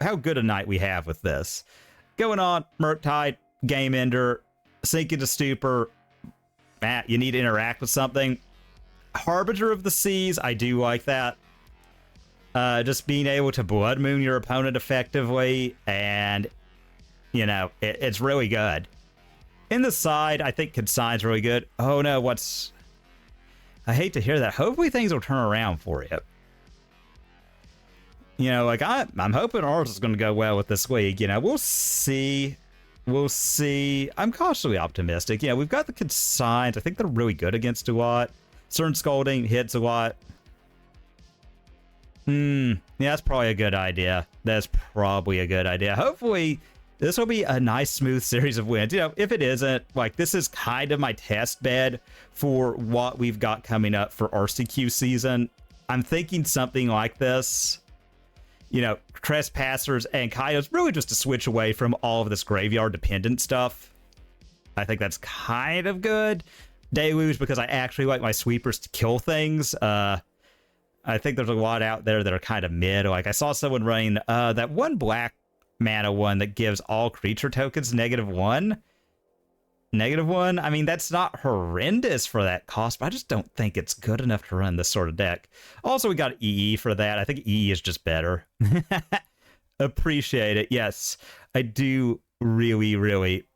how good a night we have with this. Going on, Murktide, Game Ender, Sink into Stupor. Matt, you need to interact with something. Harbinger of the Seas, I do like that. Just being able to Blood Moon your opponent effectively, and, you know, it's really good. In the side, I think Consign's really good. Oh no, what's... I hate to hear that. Hopefully things will turn around for you. You know, like, I'm hoping ours is going to go well with this league. You know, we'll see. We'll see. I'm cautiously optimistic. Yeah, we've got the Consigns. I think they're really good against a lot. Cern Scolding hits a lot. Yeah, that's probably a good idea. That's probably a good idea. Hopefully, this will be a nice, smooth series of wins. You know, if it isn't, like, this is kind of my test bed for what we've got coming up for RCQ season. I'm thinking something like this. You know, Trespassers and Coyotes, really just to switch away from all of this graveyard-dependent stuff. I think that's kind of good. Deluge, because I actually like my sweepers to kill things. I think there's a lot out there that are kind of mid. Like, I saw someone running that one black mana one that gives all creature tokens -1. -1? I mean, that's not horrendous for that cost, but I just don't think it's good enough to run this sort of deck. Also, we got EE for that. I think EE is just better. Appreciate it. Yes, I do really, really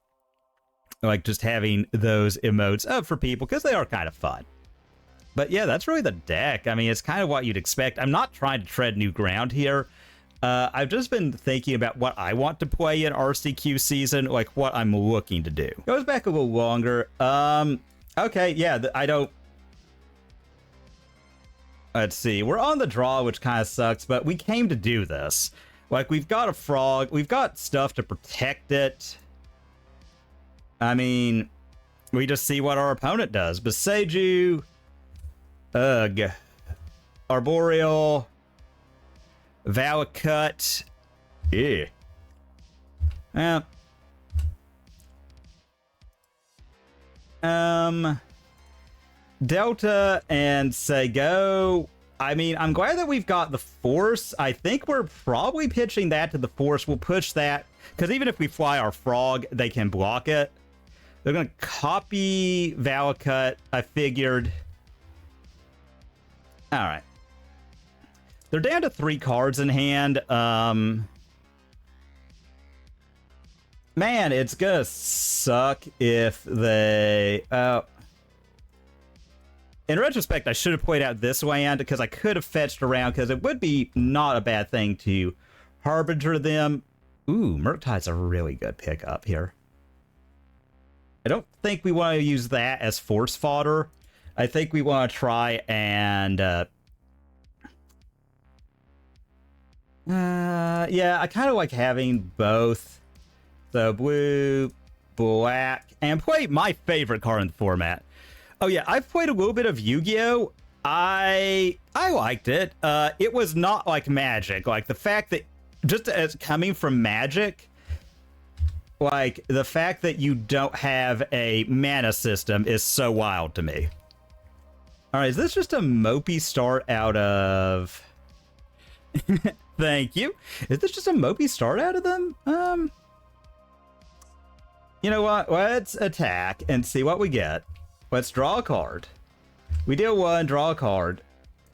like just having those emotes up for people because they are kind of fun. But yeah, that's really the deck. I mean, it's kind of what you'd expect. I'm not trying to tread new ground here. I've just been thinking about what I want to play in RCQ season, like what I'm looking to do. Goes back a little longer. Okay, yeah, I don't... Let's see. We're on the draw, which kind of sucks, but we came to do this. Like, we've got a frog. We've got stuff to protect it. I mean, we just see what our opponent does. Boseiju. Ugh. Arboreal. Valakut. Yeah. Delta and Sego. I mean, I'm glad that we've got the Force. I think we're probably pitching that to the Force. We'll push that, because even if we fly our frog, they can block it. They're going to copy Valakut, I figured. All right. They're down to 3 cards in hand. Man, it's gonna suck if they... in retrospect, I should have played out this land because I could have fetched around, because it would be not a bad thing to Harbinger them. Ooh, Murktide's a really good pickup here. I don't think we want to use that as force fodder. I think we want to try and... yeah, I kind of like having both. So blue, black, and play my favorite card in the format. Oh yeah, I've played a little bit of Yu-Gi-Oh! I liked it. It was not like Magic. Like, the fact that, just as coming from Magic, like, the fact that you don't have a mana system is so wild to me. Alright, is this just a mopey start out of... Thank you. Is this just a mopey start out of them? You know what? Let's attack and see what we get. Let's draw a card. We deal 1, draw a card.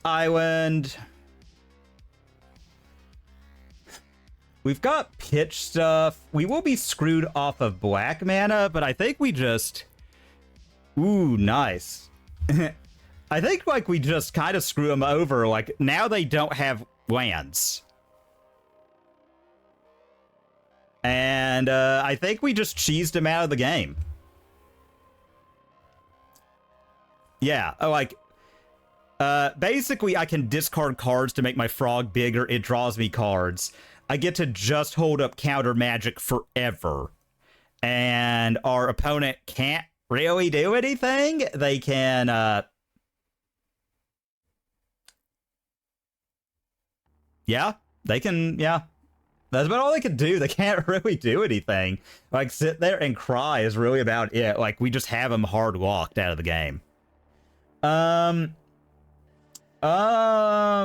Island. We've got pitch stuff. We will be screwed off of black mana, but I think we just... Ooh, nice. I think, like, we just kind of screw them over. Like, now they don't have lands. And I think we just cheesed him out of the game. Yeah, like, basically I can discard cards to make my frog bigger. It draws me cards. I get to just hold up counter magic forever. And our opponent can't really do anything. They can, yeah, they can, yeah. That's about all they can do. They can't really do anything. Like, sit there and cry is really about it. Like, we just have them hard locked out of the game. I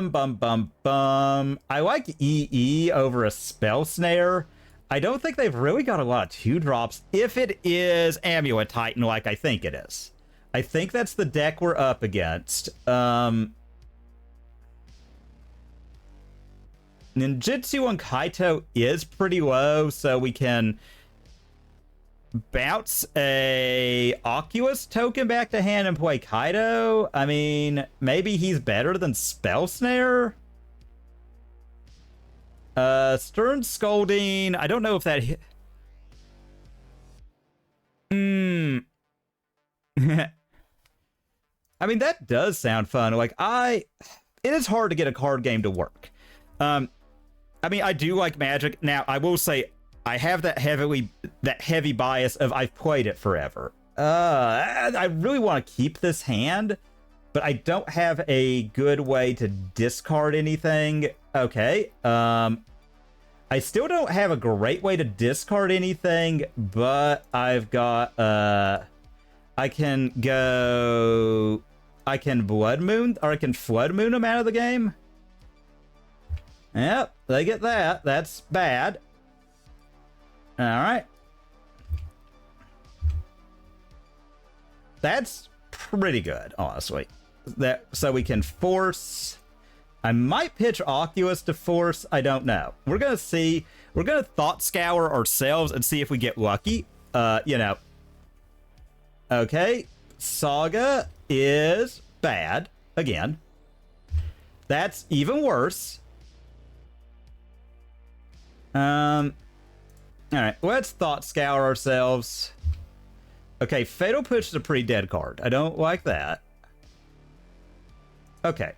like EE over a Spell Snare. I don't think they've really got a lot of 2-drops if it is Amulet Titan like I think it is. I think that's the deck we're up against. Ninjutsu on Kaito is pretty low, so we can bounce a Oculus token back to hand and play Kaito. I mean, maybe he's better than Spell Snare. Stern Scolding, I don't know if that hit. I mean, that does sound fun. Like, it is hard to get a card game to work. I mean, I do like Magic. Now, I will say, I have that heavy bias of I've played it forever. I really want to keep this hand, but I don't have a good way to discard anything. Okay. I still don't have a great way to discard anything, but I've got, I can Blood Moon, or I can Flood Moon them out of the game. Yep, they get that. That's bad. All right. That's pretty good, honestly. So we can force. I might pitch Oculus to force. I don't know. We're gonna see. We're gonna thought scour ourselves and see if we get lucky. You know. Okay. Saga is bad again. That's even worse. All right, let's thought scour ourselves. Okay, Fatal Push is a pretty dead card. I don't like that. Okay.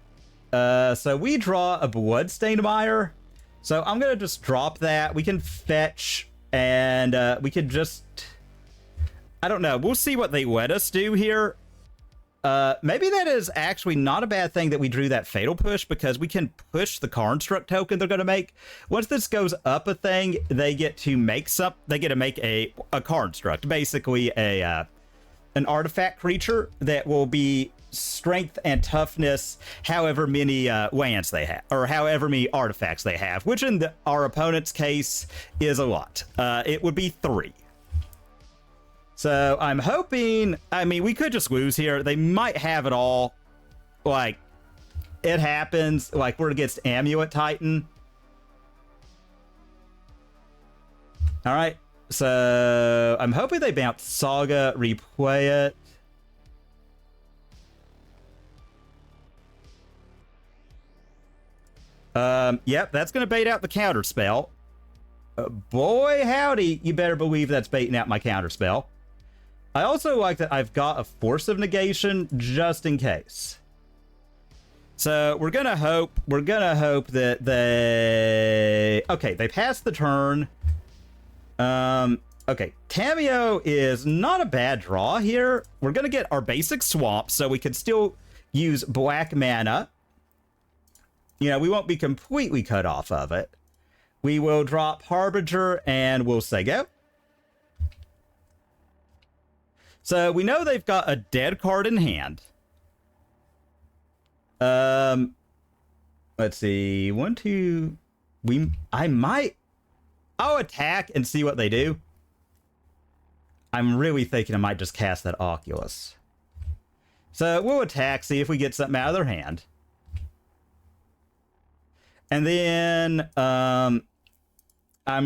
So we draw a Bloodstained Mire. So I'm going to just drop that. We can fetch, and we can just... I don't know. We'll see what they let us do here. Maybe that is actually not a bad thing that we drew that Fatal Push, because we can push the Construct token they're going to make. Once this goes up a thing, they get to make a Construct, basically an artifact creature that will be strength and toughness, however many lands they have, or however many artifacts they have, which in our opponent's case is a lot. It would be 3. So I'm hoping, I mean, we could just lose here. They might have it all. Like, it happens. Like, we're against Amulet Titan. All right. So I'm hoping they bounce Saga, replay it. Yep, that's going to bait out the counter spell. Boy, howdy, you better believe that's baiting out my counter spell. I also like that I've got a Force of Negation just in case. So we're gonna hope that they... Okay, they passed the turn. Okay, Tameo is not a bad draw here. We're gonna get our basic swamp, so we can still use black mana. You know, we won't be completely cut off of it. We will drop Harbinger, and we'll say go. So we know they've got a dead card in hand. Let's see. 1, 2. I'll attack and see what they do. I'm really thinking I might just cast that Oculus. So we'll attack, see if we get something out of their hand. And then I'm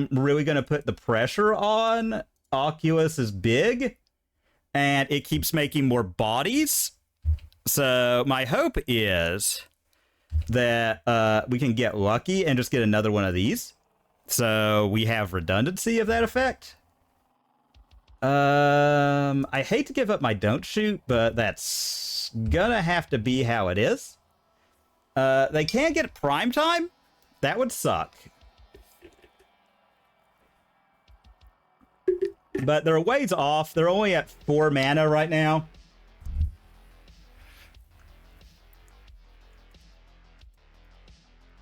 really going to put the pressure on. Oculus is big, and it keeps making more bodies. So my hope is that we can get lucky and just get another one of these. So we have redundancy of that effect. I hate to give up my don't shoot, but that's gonna have to be how it is. They can't get prime time? That would suck. But they're a ways off. They're only at 4 mana right now.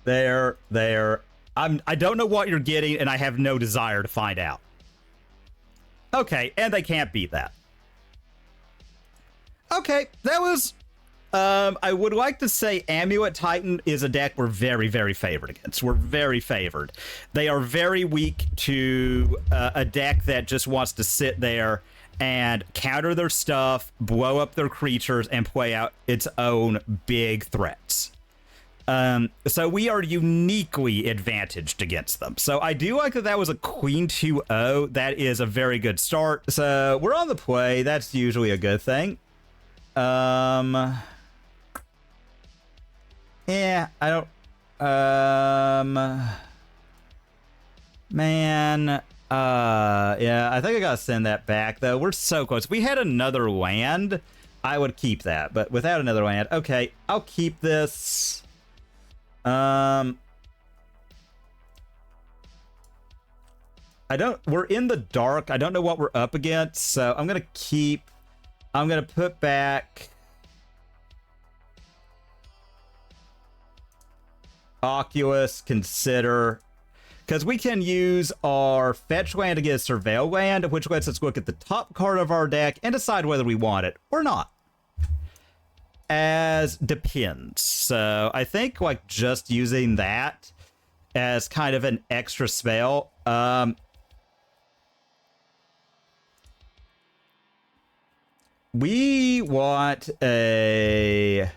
I don't know what you're getting, and I have no desire to find out. Okay, and they can't beat that. Okay, that was I would like to say Amulet Titan is a deck we're very, very favored against. We're very favored. They are very weak to a deck that just wants to sit there and counter their stuff, blow up their creatures, and play out its own big threats. So we are uniquely advantaged against them. So I do like that that was a Queen 2-0. That is a very good start. So we're on the play. That's usually a good thing. Yeah, I don't... Man... yeah, I think I gotta send that back, though. We're so close. If we had another land, I would keep that. But without another land... Okay, I'll keep this. I don't... We're in the dark. I don't know what we're up against, so I'm gonna keep... I'm gonna put back... Oculus, consider, because we can use our fetch land to get a surveil land, which lets us look at the top card of our deck and decide whether we want it or not. As depends. So I think like just using that as kind of an extra spell. We want a...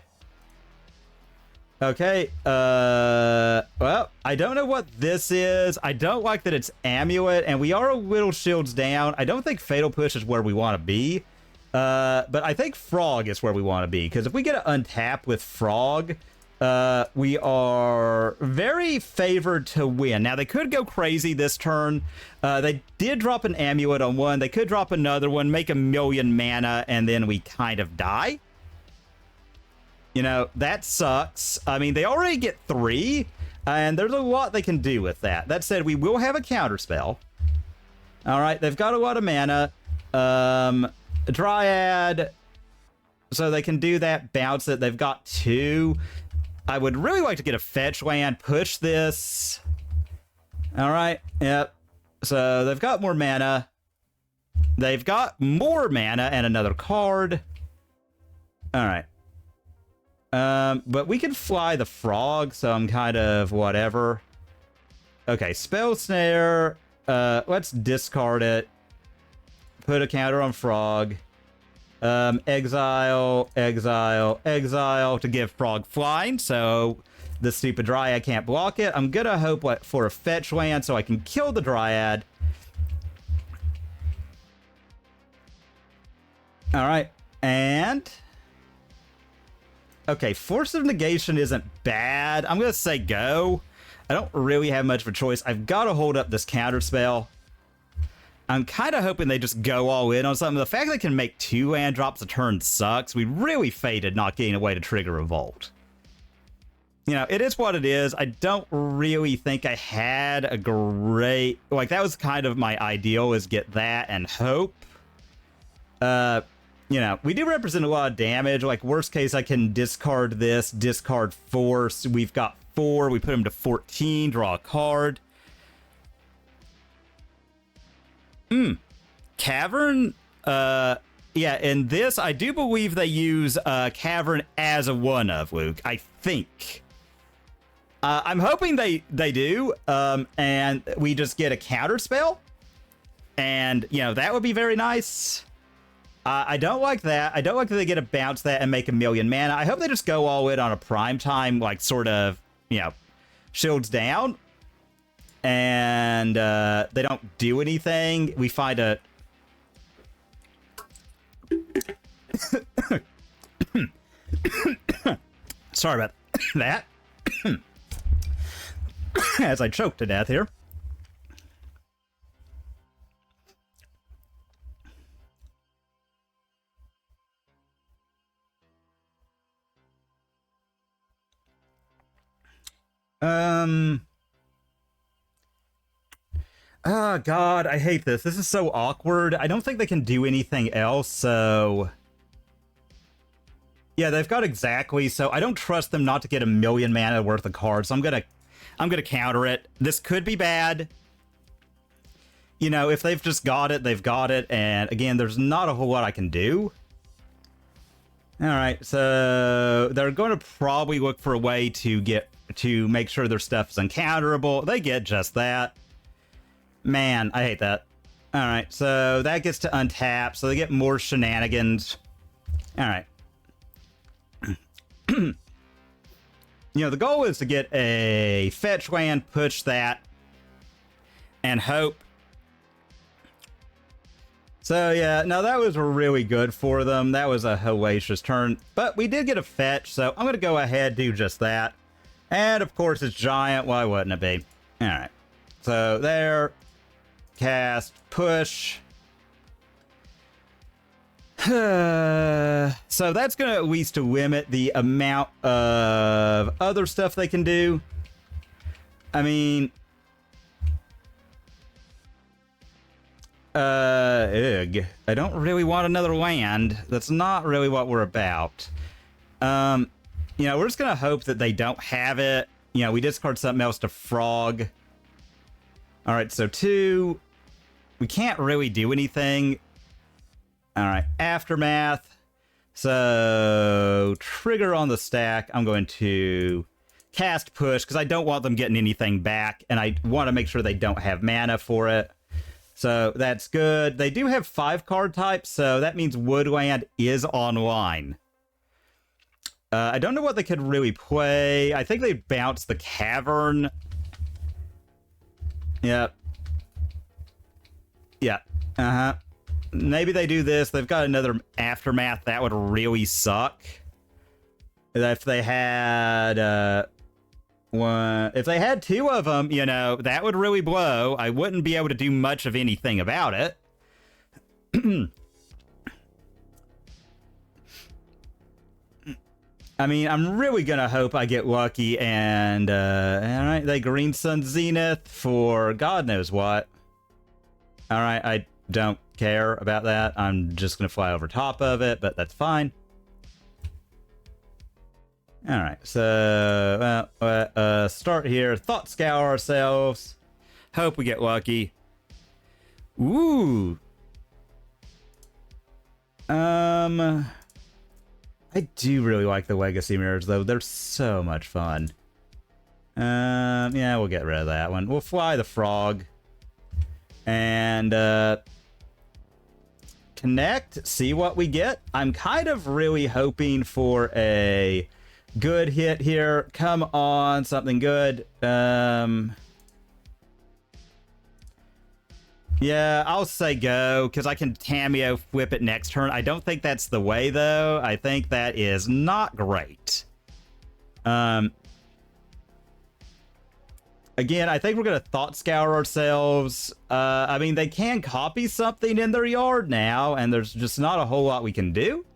Okay, well, I don't know what this is. I don't like that it's Amulet, and we are a little shields down. I don't think Fatal Push is where we want to be, but I think Frog is where we want to be, because if we get an untap with Frog, we are very favored to win. Now, they could go crazy this turn. They did drop an Amulet on one. They could drop another one, make 1,000,000 mana, and then we kind of die. You know, that sucks. I mean, they already get 3, and there's a lot they can do with that. That said, we will have a counterspell. All right, they've got a lot of mana. Dryad, so they can do that, bounce it. They've got 2. I would really like to get a fetch land, push this. All right, yep. So they've got more mana. They've got more mana and another card. All right. But we can fly the Frog, so I'm kind of whatever. Okay, Spell Snare. Let's discard it. Put a counter on Frog. Exile, exile, exile to give Frog flying, so the stupid Dryad can't block it. I'm gonna hope for a fetch land so I can kill the Dryad. Alright, and... Okay, Force of Negation isn't bad. I'm going to say go. I don't really have much of a choice. I've got to hold up this counter spell. I'm kind of hoping they just go all in on something. The fact they can make 2 land drops a turn sucks. We really faded not getting a way to trigger Revolt. You know, it is what it is. I don't really think I had a great... Like, that was kind of my ideal, is get that and hope. You know, we do represent a lot of damage. Like, worst case, I can discard this, discard Force. We've got 4. We put them to 14, draw a card. Cavern? Yeah, in this, I do believe they use Cavern as a one-of, Luke. I think. I'm hoping they do, and we just get a counter spell. And, you know, that would be very nice. I don't like that. I don't like that they get to bounce that and make 1,000,000 mana. I hope they just go all in on a prime time, like, sort of, you know, shields down. And they don't do anything. We find a... Sorry about that. As I choke to death here. Oh, God, I hate this. This is so awkward. I don't think they can do anything else, so... Yeah, they've got exactly, so I don't trust them not to get 1,000,000 mana worth of cards, so I'm gonna counter it. This could be bad. You know, if they've just got it, they've got it, and again, there's not a whole lot I can do. All right, so they're going to probably look for a way to make sure their stuff is uncounterable. They get just that. Man, I hate that. All right, so that gets to untap, so they get more shenanigans. All right. You know, the goal is to get a fetch land, push that, and hope. So, yeah, no, that was really good for them. That was a hellacious turn. But we did get a fetch, so I'm going to go ahead do just that. And, of course, it's giant. Why wouldn't it be? All right. So, there. Cast. Push. So that's going to at least limit the amount of other stuff they can do. I mean... I don't really want another land. That's not really what we're about. You know, we're just going to hope that they don't have it. You know, we discard something else to frog. All right, so 2. We can't really do anything. All right, Aftermath. So, trigger on the stack. I'm going to cast Push because I don't want them getting anything back, and I want to make sure they don't have mana for it. So, that's good. They do have 5 card types, so that means Woodland is online. I don't know what they could really play. I think they bounced the Cavern. Yep. Yeah. Uh-huh. Maybe they do this. They've got another Aftermath. That would really suck. If they had one, if they had 2 of them, you know, that would really blow. I wouldn't be able to do much of anything about it. I mean, I'm really gonna hope I get lucky and all right, they Green Sun Zenith for God knows what. All right, I don't care about that. I'm just gonna fly over top of it, but that's fine. All right, so start here. Thought scour ourselves. Hope we get lucky. Ooh. I do really like the Legacy Mirrors, though. They're so much fun. Yeah, we'll get rid of that one. We'll fly the frog. And, connect, see what we get. I'm kind of really hoping for a good hit here. Come on, something good. Yeah, I'll say go, because I can Tameo whip it next turn. I don't think that's the way, though. I think that is not great. Again, I think we're going to Thought Scour ourselves. I mean, they can copy something in their yard now, and there's just not a whole lot we can do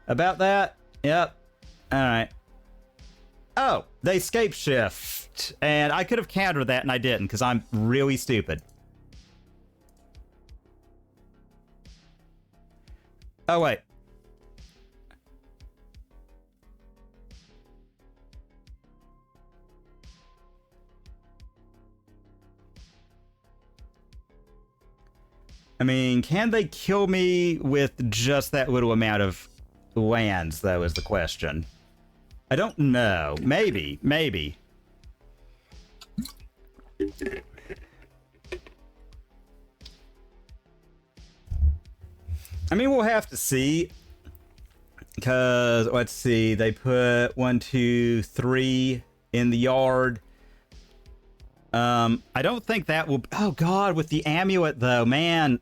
about that. Yep. All right. Oh, they scape shift, and I could have countered that, and I didn't, because I'm really stupid. Oh, wait. I mean, can they kill me with just that little amount of lands, though, is the question. I don't know. Maybe. Maybe. I mean, we'll have to see. Because, let's see. They put 1, 2, 3 in the yard. I don't think that will... Oh, God, with the amulet, though, man.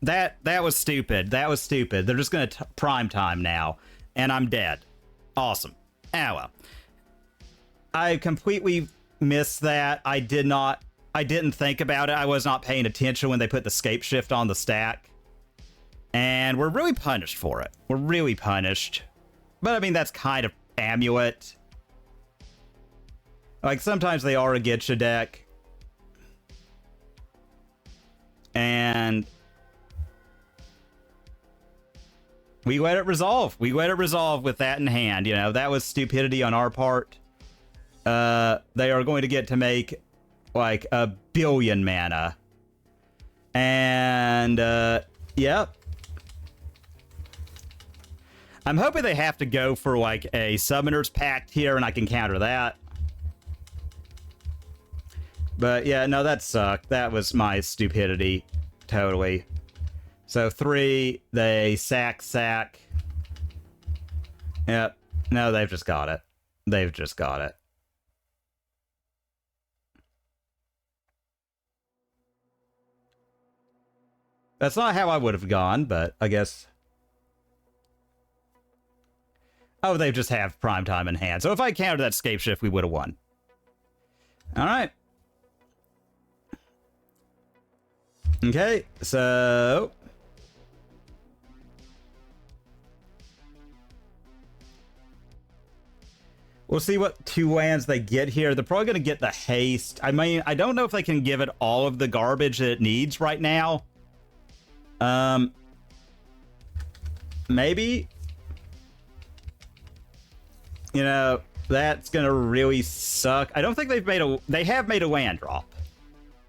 That was stupid. That was stupid. They're just going to prime time now. And I'm dead. Awesome. Ah, well. I completely missed that. I didn't think about it. I was not paying attention when they put the scape shift on the stack. And we're really punished for it. We're really punished. But, I mean, that's kind of amulet. Like, sometimes they are a Getcha deck. And... we let it resolve. We let it resolve with that in hand. You know, that was stupidity on our part. They are going to get to make, like, 1 billion mana. And, yep. I'm hoping they have to go for, like, a Summoner's Pact here, and I can counter that. But, yeah, no, that sucked. That was my stupidity. Totally. So, 3, they sack. Yep. No, they've just got it. They've just got it. That's not how I would have gone, but I guess... Oh, they just have prime time in hand. So if I countered that Scape Shift, we would have won. Alright. Okay, so... We'll see what 2 lands they get here. They're probably going to get the haste. I mean, I don't know if they can give it all of the garbage that it needs right now. Maybe. You know, that's going to really suck. I don't think they've made a... They have made a land drop.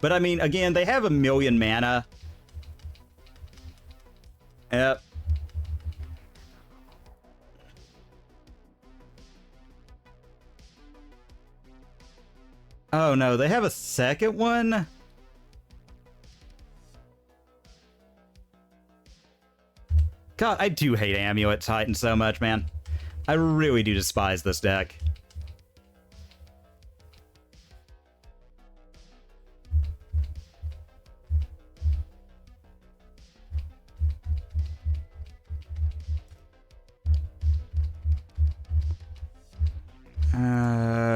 But, I mean, again, they have 1,000,000 mana. Yep. Oh, no, they have a second one? God, I do hate Amulet Titan so much, man. I really do despise this deck.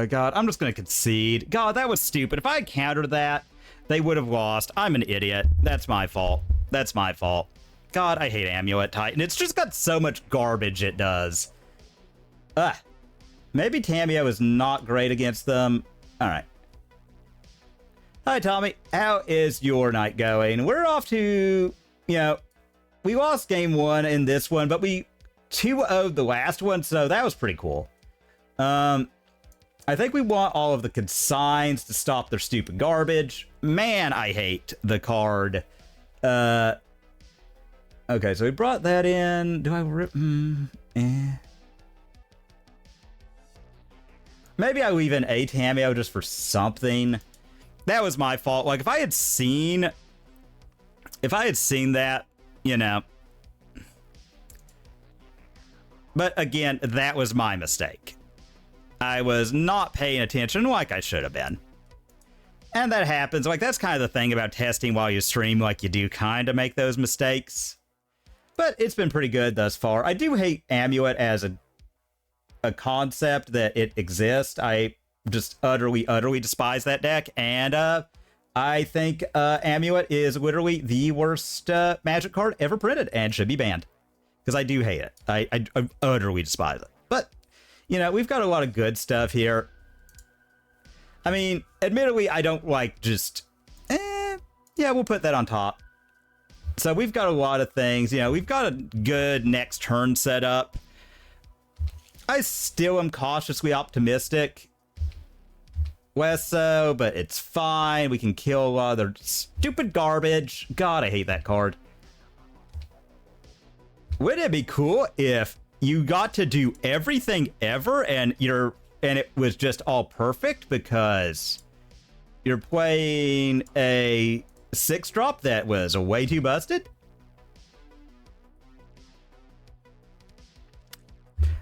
God, I'm just gonna concede. God, that was stupid. If I had countered that, they would have lost. I'm an idiot. That's my fault. That's my fault. God, I hate Amulet Titan. It's just got so much garbage it does. Ugh. Maybe Tamiyo is not great against them. Alright. Hi, Tommy. How is your night going? We're off to, you know, we lost game 1 in this one, but we 2-0'd the last one, so that was pretty cool. I think we want all of the consigns to stop their stupid garbage. Man, I hate the card. Okay, so we brought that in. Do I rip? Maybe I leave in a Tamiyo just for something. That was my fault. Like, if I had seen that, you know. But again, that was my mistake. I was not paying attention like I should have been. And that happens. Like, that's kind of the thing about testing while you stream. Like, you do kind of make those mistakes. But it's been pretty good thus far. I do hate Amulet as a concept that it exists. I just utterly despise that deck. And I think Amulet is literally the worst Magic card ever printed and should be banned. Because I do hate it. I utterly despise it. But... you know, we've got a lot of good stuff here. I mean, admittedly, I don't like just... yeah, we'll put that on top. So we've got a lot of things. You know, we've got a good next turn set up. I still am cautiously optimistic. Less so, but it's fine. We can kill a lot of their stupid garbage. God, I hate that card. Wouldn't it be cool if... you got to do everything ever, and it was just all perfect because you're playing a 6-drop that was way too busted?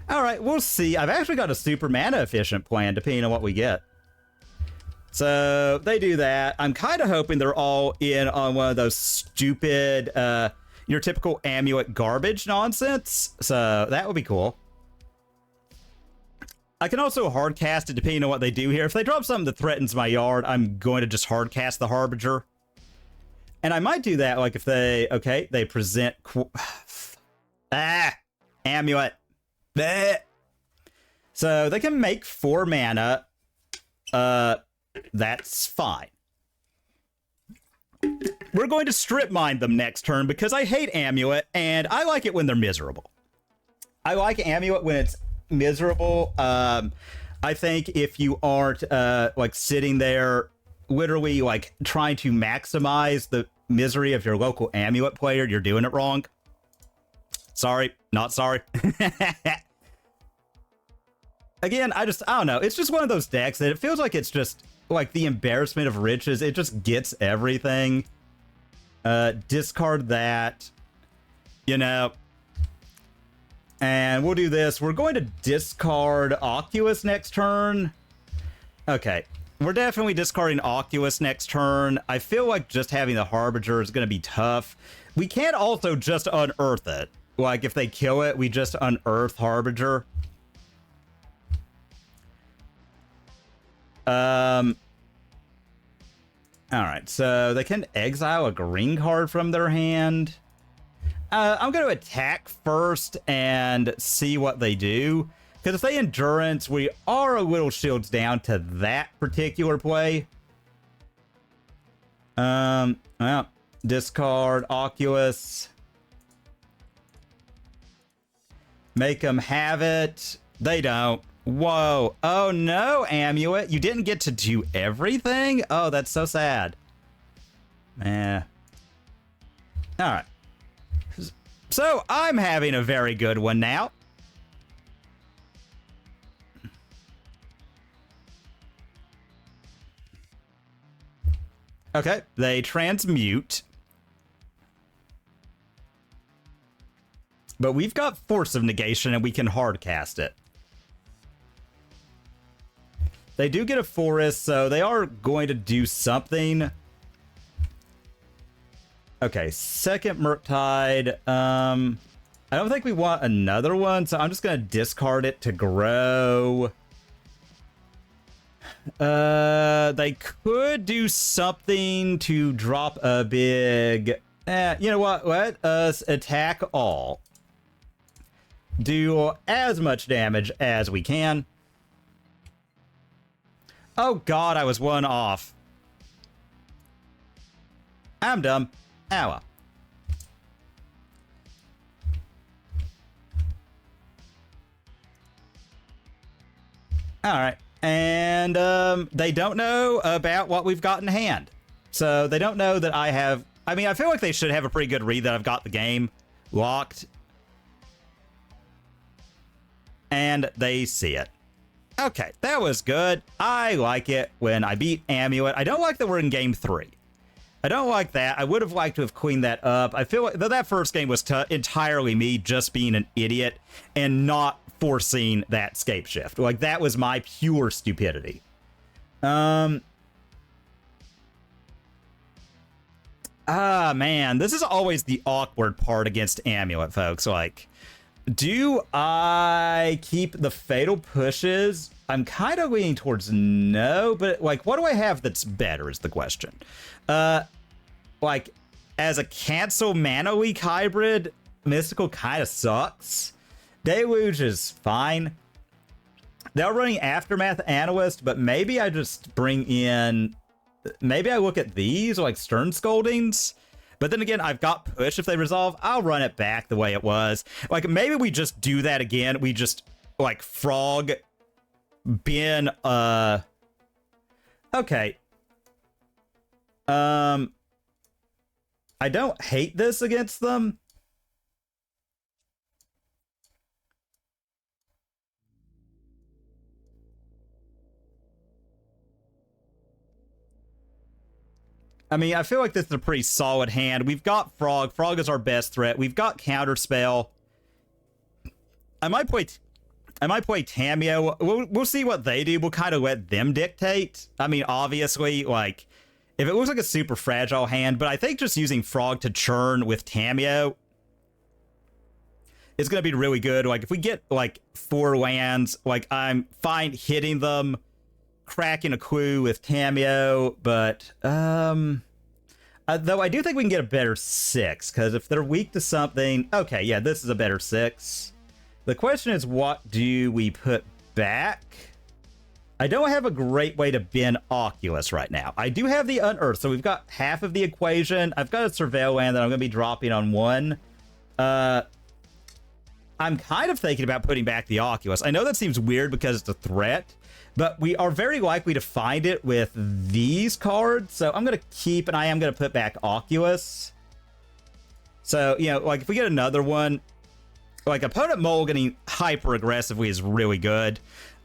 Alright, we'll see. I've actually got a super mana efficient plan, depending on what we get. So, they do that. I'm kind of hoping they're all in on one of those stupid, your typical Amulet garbage nonsense. So that would be cool. I can also hardcast it depending on what they do here. If they drop something that threatens my yard, I'm going to just hardcast the Harbinger. And I might do that, like if they... okay, they present... Amulet. Bleh. So they can make 4 mana. That's fine. We're going to strip mine them next turn because I hate Amulet, and I like it when they're miserable. I like Amulet when it's miserable. I think if you aren't like sitting there literally like trying to maximize the misery of your local Amulet player, you're doing it wrong. Sorry, not sorry. Again, I don't know. It's just one of those decks that it feels like it's just like the embarrassment of riches. It just gets everything. Discard that, you know. And we'll do this. We're going to discard Oculus next turn. Okay. We're definitely discarding Oculus next turn. I feel like just having the Harbinger is going to be tough. We can't also just unearth it. Like, if they kill it, we just unearth Harbinger. Alright, so they can exile a green card from their hand. I'm going to attack first and see what they do. Because if they Endurance, we are a little shields down to that particular play. Well, discard Oculus. Make them have it. They don't. Whoa. Oh no, Amulet. You didn't get to do everything? Oh, that's so sad. Alright. So, I'm having a very good one now. Okay, they transmute. But we've got Force of Negation and we can hard cast it. They do get a forest, so they are going to do something. Okay, second Murktide. I don't think we want another one, so I'm just going to discard it to grow. They could do something to drop a big... you know what? Let us attack all. Do as much damage as we can. Oh god, I was one off. I'm dumb. Ow. Alright. And they don't know about what we've got in hand. So they don't know that I have... I mean, I feel like they should have a pretty good read that I've got the game locked. And they see it. Okay, that was good. I like it when I beat Amulet. I don't like that we're in game 3. I don't like that. I would have liked to have cleaned that up. I feel like that first game was entirely me just being an idiot and not forcing that scape shift. Like, that was my pure stupidity. Man, this is always the awkward part against Amulet, folks. Like, do I keep the Fatal Pushes? I'm kind of leaning towards no, but, like, what do I have that's better is the question. Like, as a cancel Mana Leak hybrid, Mystical kind of sucks. Deluge is fine. They're running Aftermath Analyst, but maybe I just bring in... Maybe I look at these, like Stern Scoldings. But then again, I've got Push. If they resolve, I'll run it back the way it was. Like, maybe we just do that again. We just, like, Frog... Bin, Okay. I don't hate this against them. I mean, I feel like this is a pretty solid hand. We've got Frog. Frog is our best threat. We've got Counterspell. I might play Tamiyo. We'll see what they do. We'll kind of let them dictate. I mean, obviously, like, if it looks like a super fragile hand, but I think just using Frog to churn with Tamiyo is going to be really good. Like, if we get, like, 4 lands, like, I'm fine hitting them, cracking a clue with Tamiyo, but, though I do think we can get a better 6, because if they're weak to something... Okay, yeah, this is a better 6. The question is, what do we put back? I don't have a great way to bin Oculus right now. I do have the Unearth, so we've got half of the equation. I've got a Surveil land that I'm going to be dropping on 1. I'm kind of thinking about putting back the Oculus. I know that seems weird because it's a threat, but we are very likely to find it with these cards, so I'm going to keep, and I am going to put back Oculus. So, you know, like, if we get another one, like, opponent mole getting hyper aggressively is really good.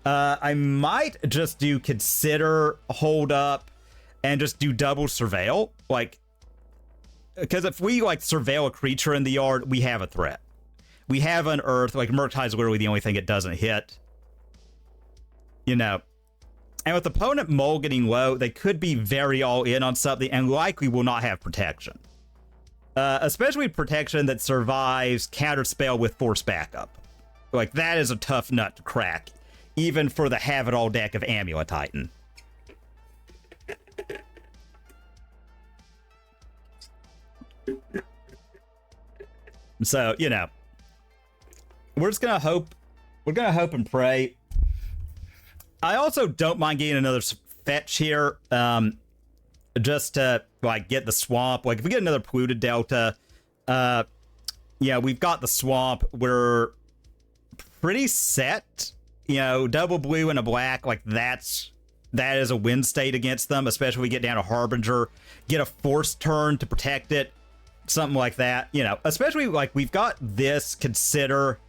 I might just do consider, hold up, and just do double surveil. Like, because if we, like, surveil a creature in the yard, we have a threat. We have an earth. Like, Murktide is literally the only thing it doesn't hit. You know. And with opponent mole getting low, they could be very all in on something and likely will not have protection. Especially protection that survives counterspell with force backup. Like, that is a tough nut to crack, even for the have-it-all deck of Amulet Titan. So, you know, we're just gonna hope. We're gonna hope and pray. I also don't mind getting another fetch here, just to, like, get the swamp. Like, if we get another polluted delta, yeah, we've got the swamp. We're pretty set. You know, double blue and a black, like, that is a win state against them, especially if we get down a Harbinger, get a force turn to protect it, something like that. You know, especially, like, we've got this, consider.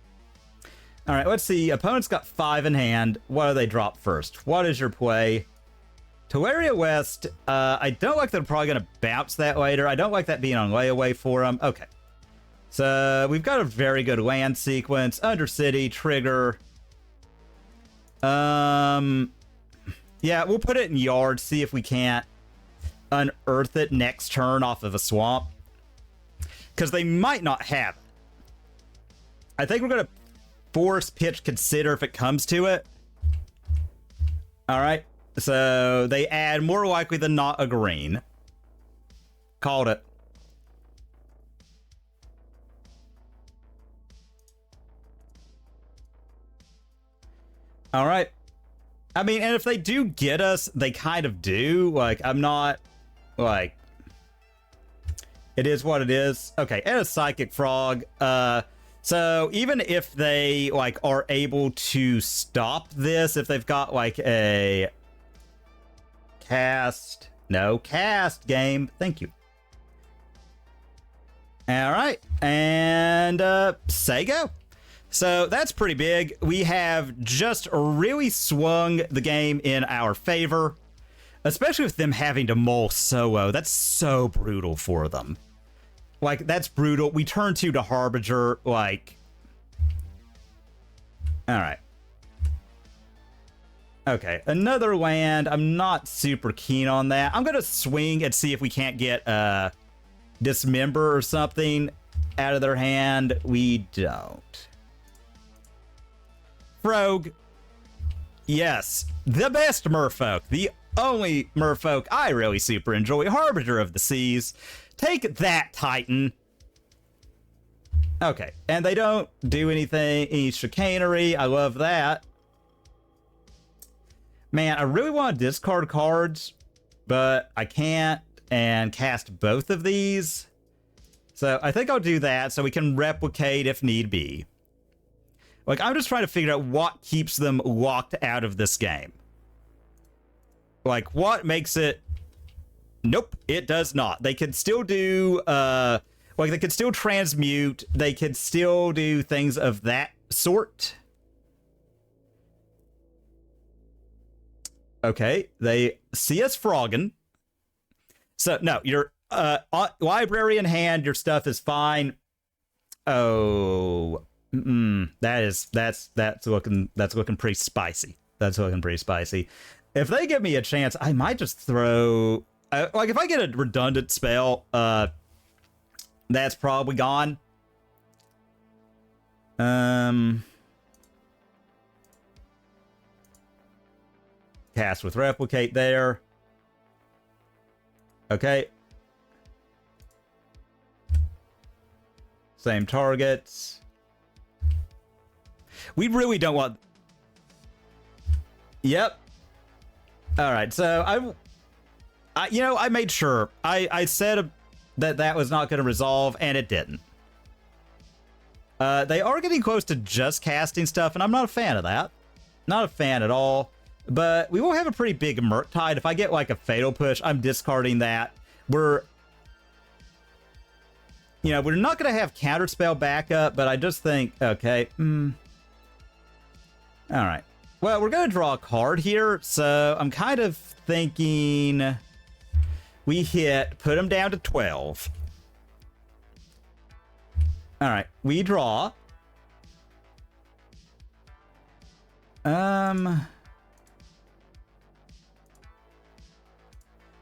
All right, let's see. Opponent's got 5 in hand. What do they drop first? What is your play? Teleria West. I don't like that. I'm probably going to bounce that later. I don't like that being on layaway for them. Okay. So we've got a very good land sequence. Undercity, trigger. Yeah, we'll put it in yard. See if we can't unearth it next turn off of a swamp. Because they might not have it. I think we're going to force pitch consider if it comes to it. All right. So they add more likely than not a green. Called it. All right. I mean, and if they do get us, they kind of do. Like, I'm not, like, it is what it is. Okay, and a Psychic Frog. So even if they, like, are able to stop this, if they've got, like, a cast game. Thank you. All right, and say go. So that's pretty big. We have just really swung the game in our favor, especially with them having to mull solo. That's so brutal for them. Like, that's brutal. We turn 2 to Harbinger, like... Alright. Okay, another land. I'm not super keen on that. I'm gonna swing and see if we can't get Dismember or something out of their hand. We don't. Frog. Yes, the best merfolk. The only merfolk I really super enjoy. Harbinger of the Seas. Take that, Titan. Okay, and they don't do anything, any chicanery. I love that. Man, I really want to discard cards, but I can't, and cast both of these. So I think I'll do that so we can replicate if need be. Like, I'm just trying to figure out what keeps them locked out of this game. Like, what makes it... Nope, it does not. They could still do, like, they could still transmute. They could still do things of that sort. Okay, they see us frogging. So, no, your library in hand, your stuff is fine. Oh, that's looking pretty spicy. That's looking pretty spicy. If they give me a chance, I might just throw... like, if I get a redundant spell, that's probably gone. Cast with Replicate there. Okay. Same targets. We really don't want... Yep. All right, so you know, I made sure. I said that was not going to resolve, and it didn't. They are getting close to just casting stuff, and I'm not a fan of that. Not a fan at all. But we will have a pretty big Murktide. If I get, like, a Fatal Push, I'm discarding that. You you know, we're not going to have counterspell backup, but I just think, okay, all right. Well, we're going to draw a card here, so I'm kind of thinking we put them down to 12. All right, we draw.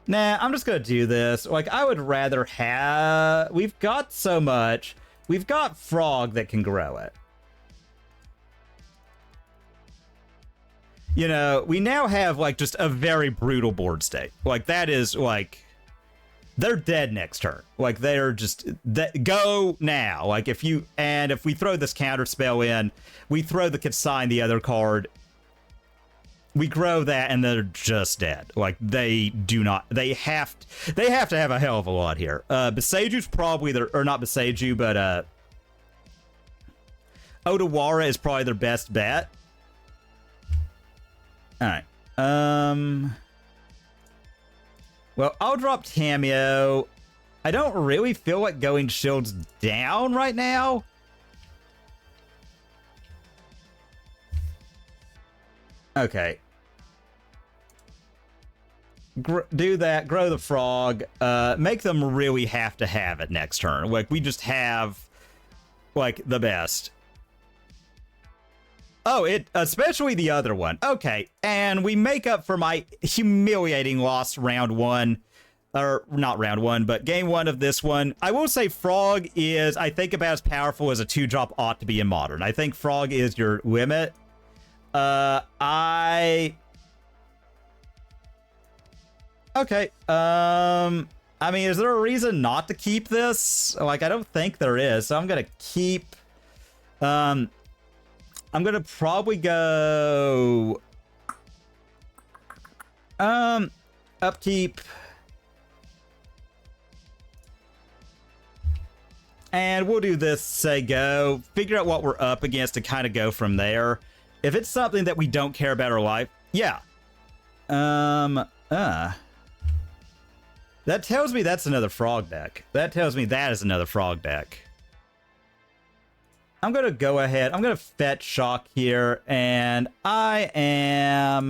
Nah, I'm just gonna do this. Like, I would rather have... We've got so much. We've got Frog that can grow it. You know, we now have, like, just a very brutal board state. Like, that is, like... They're dead next turn. Like, they're just... Go now. Like, if you... And if we throw this counter spell in, we throw the Consign the other card... We grow that and they're just dead. Like, they do not... They have to have a hell of a lot here. Beseju's probably their... Or not Beseju, but Otawara is probably their best bet. Alright. Well, I'll drop Tameo. I don't really feel like going shields down right now. Okay. Do that, grow the frog, make them really have to have it next turn. Like, we just have, like, the best. Oh, especially the other one. Okay, and we make up for my humiliating loss round one, or not round one, but game one of this one. I will say Frog is, I think, about as powerful as a 2-drop ought to be in Modern. I think Frog is your limit. Okay, I mean, is there a reason not to keep this? Like, I don't think there is, so I'm gonna keep, I'm gonna probably go, upkeep, and we'll do this, say go, figure out what we're up against and kind of go from there. If it's something that we don't care about our life, yeah. That tells me that's another frog deck. That tells me that is another frog deck. I'm going to go ahead. I'm going to fetch Shock here. And I am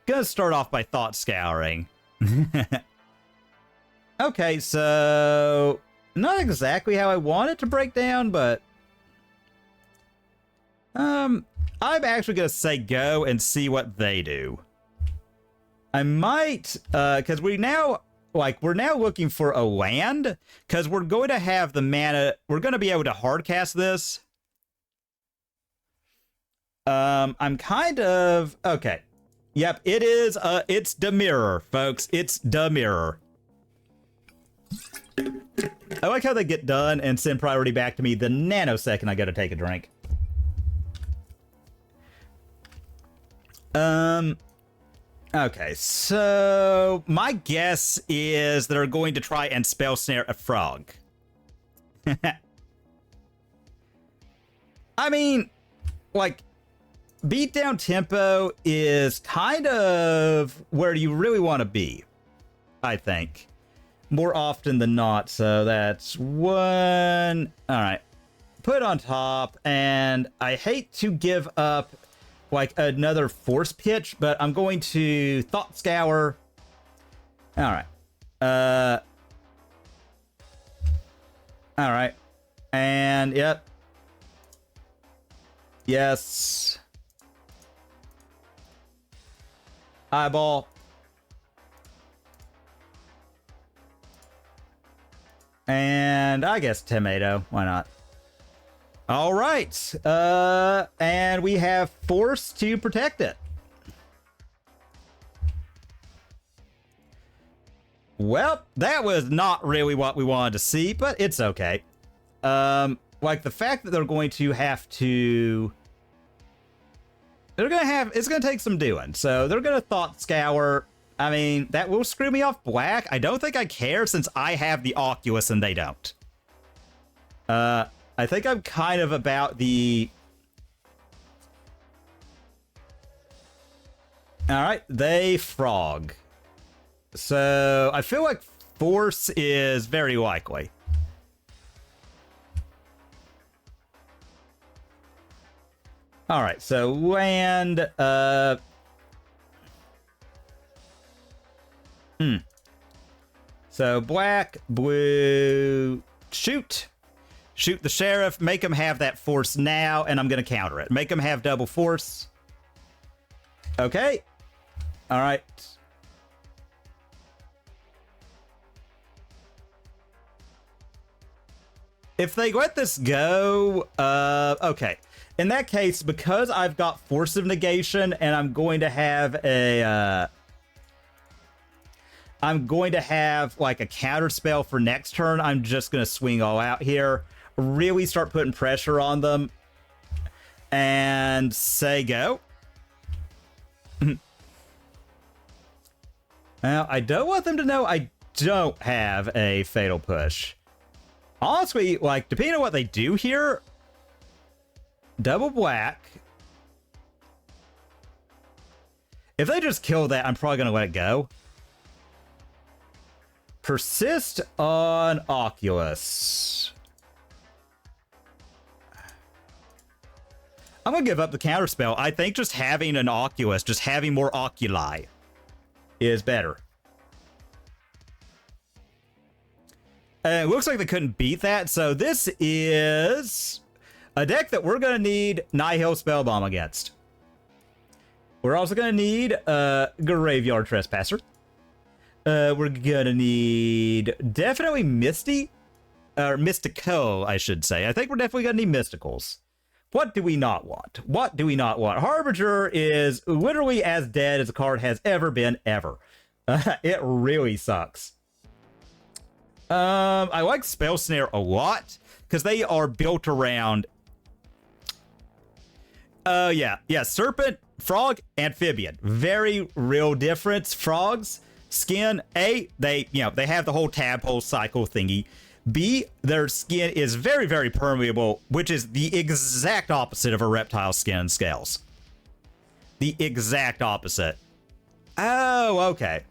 going to start off by Thought Scouring. Okay, so... Not exactly how I want it to break down, but... I'm actually going to say go and see what they do. I might... Because we're now looking for a land, because we're going to have the mana. We're going to be able to hardcast this. I'm kind of... Okay. Yep, it is, it's Dimir, folks. It's Dimir. I like how they get done and send priority back to me the nanosecond I go to take a drink. Okay, so my guess is they're going to try and spell snare a frog. I mean, like, beatdown tempo is kind of where you really want to be, I think. More often than not, so that's one. All right, put on top, and I hate to give up like another force pitch, but I'm going to Thought Scour. All right. All right. And yep. Yes. Eyeball. And I guess tomato. Why not? All right, and we have force to protect it. Well, that was not really what we wanted to see, but it's okay. Like the fact that they're going to have to... It's gonna take some doing, so they're gonna Thought Scour. I mean, that will screw me off black. I don't think I care since I have the Oculus and they don't. I think I'm kind of about the... Alright, they frog. So, I feel like force is very likely. All right, so land, So black, blue, shoot. Shoot the sheriff, make him have that force now, and I'm going to counter it. Make him have double force. Okay. All right. If they let this go, okay. In that case, because I've got Force of Negation, and I'm going to have a, like a counter spell for next turn, I'm just going to swing all out here. Really start putting pressure on them. And say go. Now, I don't want them to know I don't have a Fatal Push. Honestly, like, depending on what they do here, double black. If they just kill that, I'm probably going to let it go. Persist on Oculus. I'm going to give up the counterspell. I think just having an Oculus, just having more Oculi is better. It looks like they couldn't beat that, so this is a deck that we're going to need Nihil Spellbomb against. We're also going to need Graveyard Trespasser. We're going to need definitely Misty, or Mystical, I should say. I think we're definitely going to need Mysticals. What do we not want? What do we not want? Harbinger is literally as dead as a card has ever been, ever. It really sucks. I like Spell Snare a lot because they are built around. Yeah, Serpent, Frog, Amphibian. Very real difference. Frogs, skin. A, they have the whole tadpole cycle thingy. B, their skin is very, very permeable, which is the exact opposite of a reptile skin and scales. The exact opposite. Oh, okay.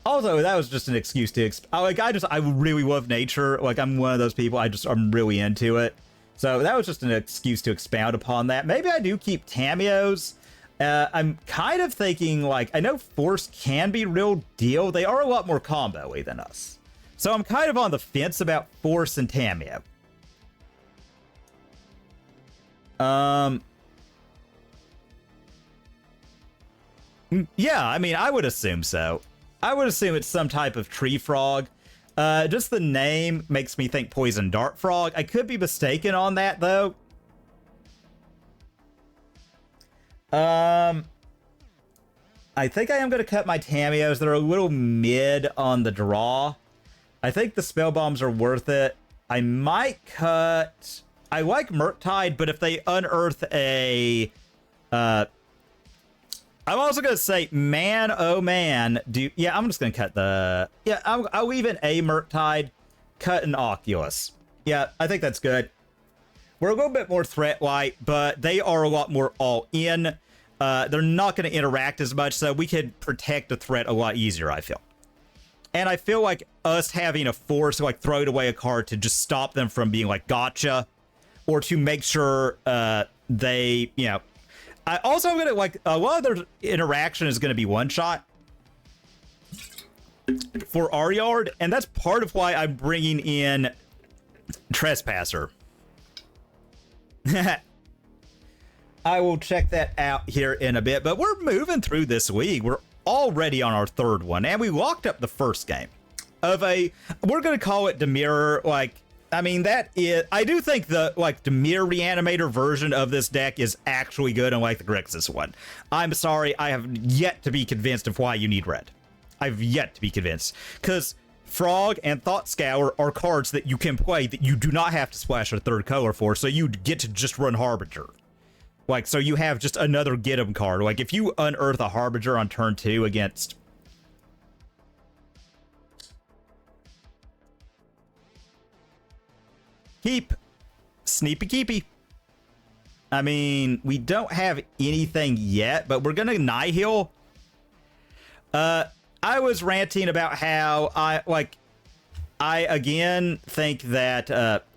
Also, that was just an excuse to I really love nature. Like, I'm one of those people. I'm really into it. So that was just an excuse to expound upon that. Maybe I do keep Tamios. I'm kind of thinking, like, I know Force can be real deal. They are a lot more combo-y than us. So I'm kind of on the fence about Force and Tamio. Yeah, I mean, I would assume so. I would assume it's some type of tree frog. Just the name makes me think poison dart frog. I could be mistaken on that, though. I think I am going to cut my Tamios. They're a little mid on the draw. I think the spell bombs are worth it. I might cut... I like Murktide, but if they unearth a... I'm also going to say, man, oh man, yeah, I'm just going to cut the... Yeah, I'll leave an A Murktide, cut an Oculus. Yeah, I think that's good. We're a little bit more threat-light, but they are a lot more all-in. They're not going to interact as much, so we could protect the threat a lot easier, I feel. And I feel like us having a force, like, throwing away a card to just stop them from being, like, gotcha, or to make sure they, you know... I also am going to, like, a lot of their interaction is going to be one-shot for our yard, and that's part of why I'm bringing in Trespasser. I will check that out here in a bit, but we're moving through this league. We're already on our third one, and we locked up the first game of a, we're going to call it Dimir, like, I mean, that is, I do think the, like, Dimir Reanimator version of this deck is actually good, unlike the Grixis one. I'm sorry, I have yet to be convinced of why you need red. I've yet to be convinced, because Frog and Thought Scour are cards that you can play that you do not have to splash a third color for, so you get to just run Harbinger. Like, so you have just another get 'em card. Like, if you unearth a Harbinger on turn 2 against... Keep. Sneepy keepy. I mean, we don't have anything yet, but we're gonna Nihil. I was ranting about how I again think that,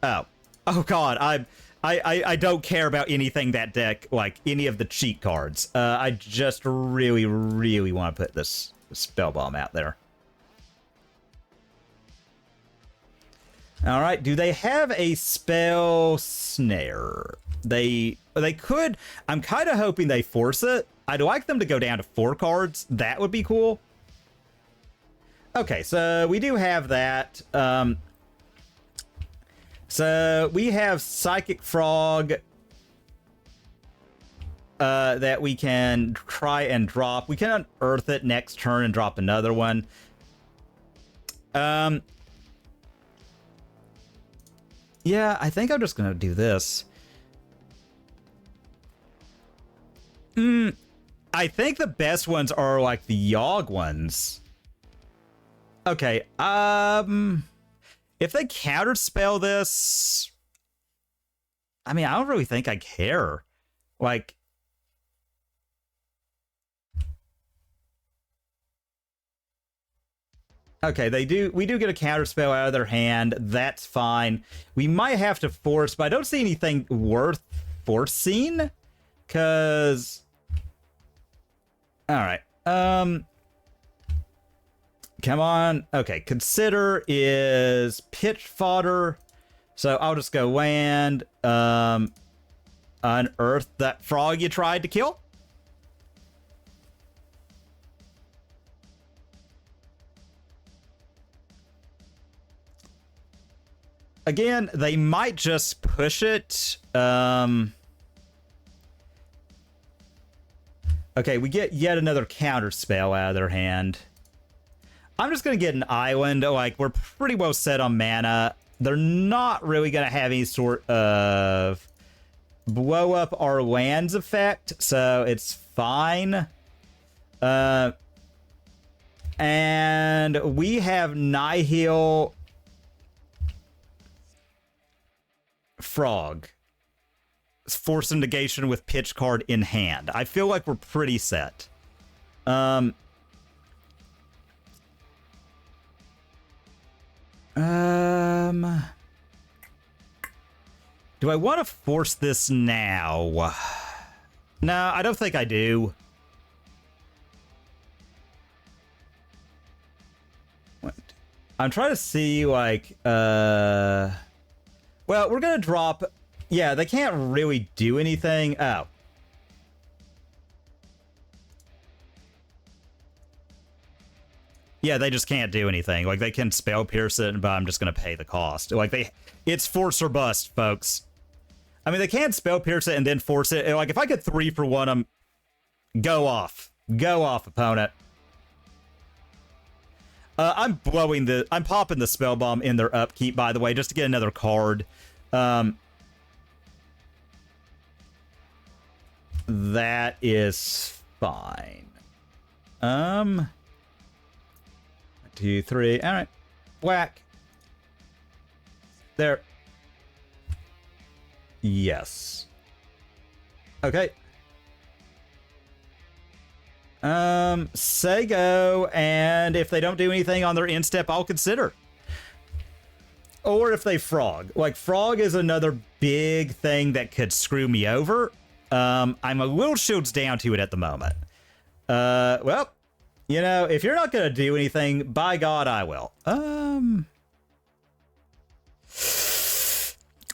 oh god, I don't care about anything that deck, like any of the cheat cards. I just really, really want to put this spell bomb out there. All right, do they have a spell snare? They could. I'm kind of hoping they force it. I'd like them to go down to 4 cards. That would be cool. Okay, so we do have that. So we have Psychic Frog that we can try and drop. We can unearth it next turn and drop another one. Yeah, I think I'm just gonna do this. I think the best ones are like the Yogg ones. Okay, if they counterspell this, I mean, I don't really think I care. Like, okay, we do get a counterspell out of their hand. That's fine. We might have to force, but I don't see anything worth forcing. Cause, all right, come on. Okay, consider is pitch fodder. So I'll just go land, unearth that frog you tried to kill. Again, they might just push it. Okay, we get yet another counter spell out of their hand. I'm just going to get an island. Like, we're pretty well set on mana. They're not really going to have any sort of blow up our lands effect, so it's fine. And we have Nihil Frog. Force negation with pitch card in hand. I feel like we're pretty set. Do I want to force this now? No, I don't think I do. What? I'm trying to see, like, well, we're gonna drop. Yeah, they can't really do anything. Oh. Yeah, they just can't do anything. Like, they can spell pierce it, but I'm just going to pay the cost. Like, it's force or bust, folks. I mean, they can't spell pierce it and then force it. Like, if I get 3 for 1, go off. Go off, opponent. I'm popping the spell bomb in their upkeep, by the way, just to get another card. That is fine. 1, 2, 3. All right. Whack. There. Yes. Okay. Say go, and if they don't do anything on their instep, I'll consider. Or if they frog. Like, frog is another big thing that could screw me over. I'm a little shields down to it at the moment. Well, you know, if you're not gonna do anything, by God, I will.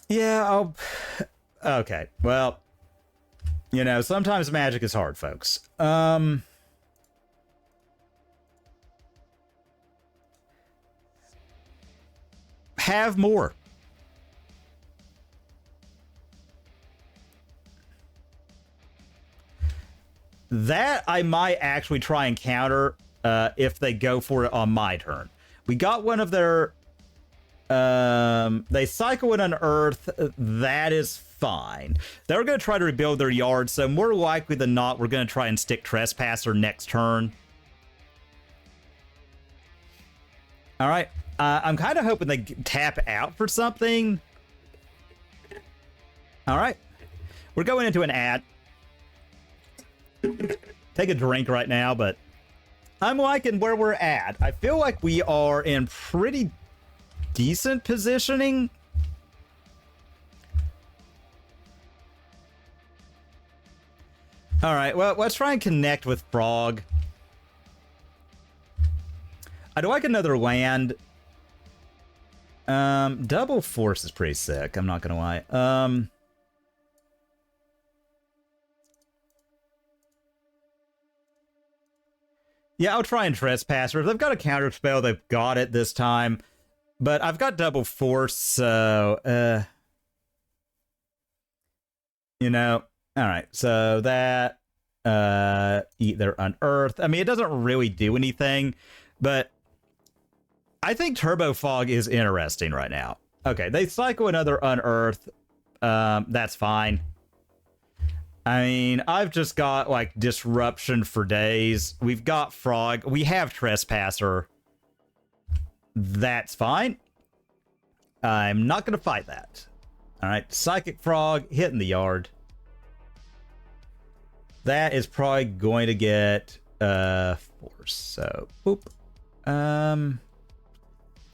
Yeah, okay, well, you know, sometimes magic is hard, folks. Have more. That I might actually try and counter if they go for it on my turn. We got one of their... they cycle it on Earth. That is fine. They're going to try to rebuild their yard, so more likely than not, we're going to try and stick Trespasser next turn. All right. I'm kind of hoping they tap out for something. All right. We're going into an ad. Take a drink right now, but I'm liking where we're at. I feel like we are in pretty decent positioning. All right, well, let's try and connect with Frog. I'd like another land. Double Force is pretty sick, I'm not gonna lie. Yeah, I'll try and Trespasser. They've got a counter spell, they've got it this time. But I've got Double Force, so, you know, all right, so that, either Unearth. I mean, it doesn't really do anything, but I think Turbo Fog is interesting right now. Okay, they cycle another Unearth. That's fine. I mean, I've just got, like, Disruption for days. We've got Frog. We have Trespasser. That's fine. I'm not going to fight that. All right, Psychic Frog hitting the yard. That is probably going to get Force. So, boop.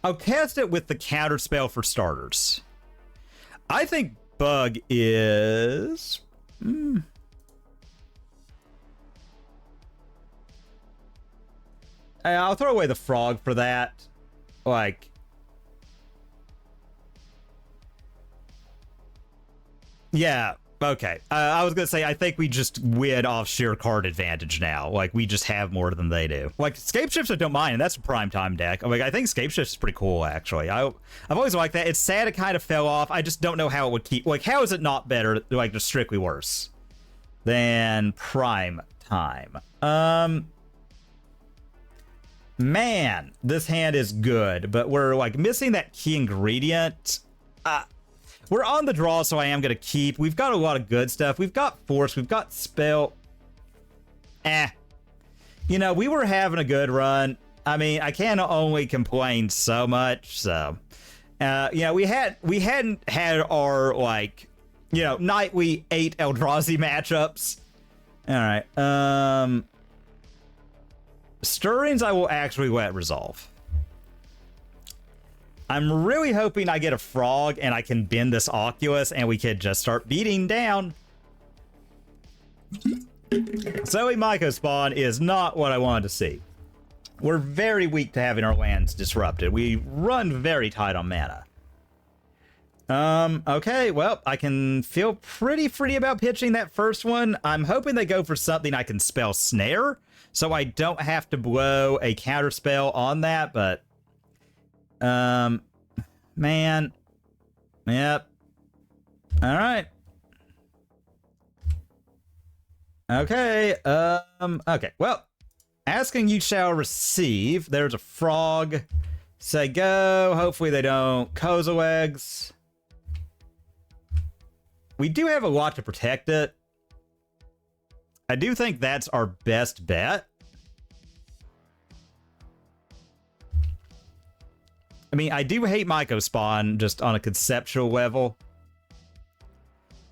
I'll cast it with the counter spell for starters. I think Bug is... I'll throw away the Frog for that. Like... Yeah, okay. I was going to say, I think we just win off sheer card advantage now. Like, we just have more than they do. Like, Scapeshift I don't mind, and that's a prime time deck. Like, I think Scapeshift is pretty cool, actually. I've always liked that. It's sad it kind of fell off. I just don't know how it would keep... Like, how is it not better, like, just strictly worse than prime time? Man, this hand is good, but we're, like, missing that key ingredient. We're on the draw, so I am going to keep. We've got a lot of good stuff. We've got Force. We've got Spell. You know, we were having a good run. I mean, I can only complain so much, so... you know, we hadn't had our, like, you know, nightly 8 Eldrazi matchups. All right. Stirrings I will actually let resolve. I'm really hoping I get a Frog and I can bend this Oculus and we can just start beating down. Zoe Myco spawn is not what I wanted to see. We're very weak to having our lands disrupted. We run very tight on mana. Okay, well, I can feel pretty free about pitching that first one. I'm hoping they go for something I can spell Snare, so I don't have to blow a counter spell on that, but... man. Yep. Alright. Okay, okay, well, asking you shall receive. There's a Frog. Say go. Hopefully they don't Kozilek's. We do have a lot to protect it. I do think that's our best bet. I mean, I do hate Myco spawn just on a conceptual level.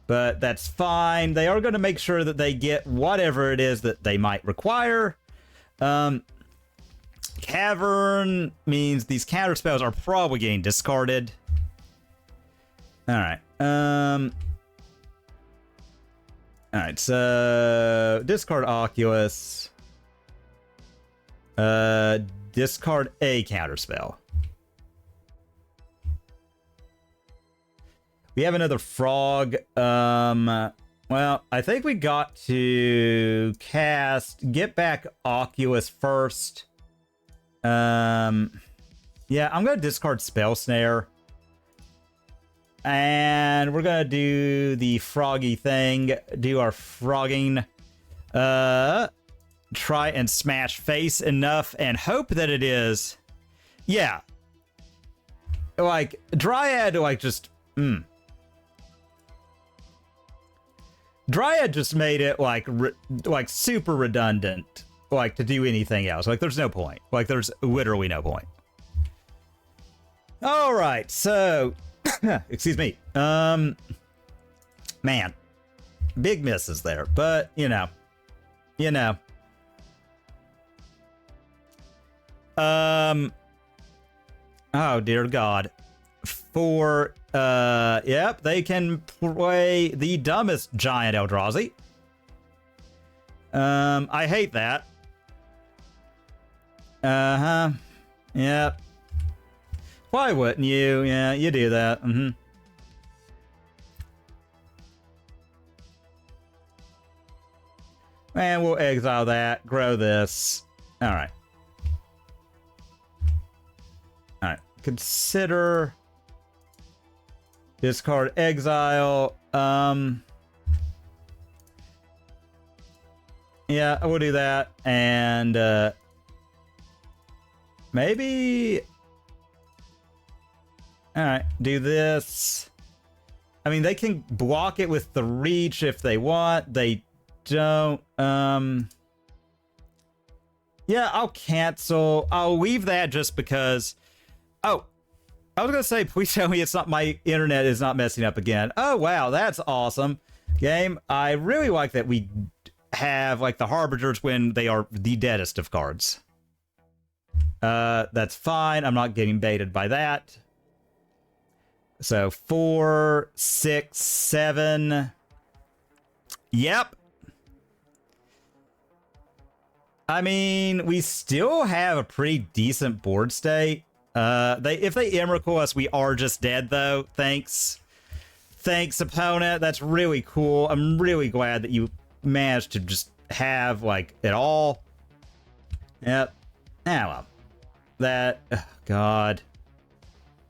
But that's fine. They are going to make sure that they get whatever it is that they might require. Cavern means these counter spells are probably getting discarded. Alright. Alright, so... Discard Oculus. Discard a counter spell. We have another Frog. Well, I think we got to get back Oculus first. Yeah, I'm going to discard Spell Snare. And we're going to do the froggy thing. Do our frogging. Try and smash face enough and hope that it is. Yeah. Like, Dryad, like, just... Dryad just made it, like super redundant, like, to do anything else. Like, there's no point. Like, there's literally no point. All right, so... excuse me. Man. Big misses there, but, you know. Oh, dear God. Yep, they can play the dumbest giant Eldrazi. I hate that. Uh-huh. Yep. Why wouldn't you? Yeah, you do that. Mm-hmm. And we'll exile that, grow this. Alright. Alright. Consider discard exile. Yeah, we'll do that. And maybe. Alright, do this. I mean, they can block it with the reach if they want. They don't. Yeah, I'll cancel. I'll leave that just because. Oh, I was gonna say, please tell me it's not, my internet is not messing up again. Oh wow, that's awesome. Game, I really like that we have like the Harbingers when they are the deadest of cards. That's fine. I'm not getting baited by that. So 4, 6, 7. Yep. I mean, we still have a pretty decent board state. If they Emrakul us, we are just dead though. Thanks. Thanks, opponent. That's really cool. I'm really glad that you managed to just have like it all. Yep. Ah, well. That, oh, God.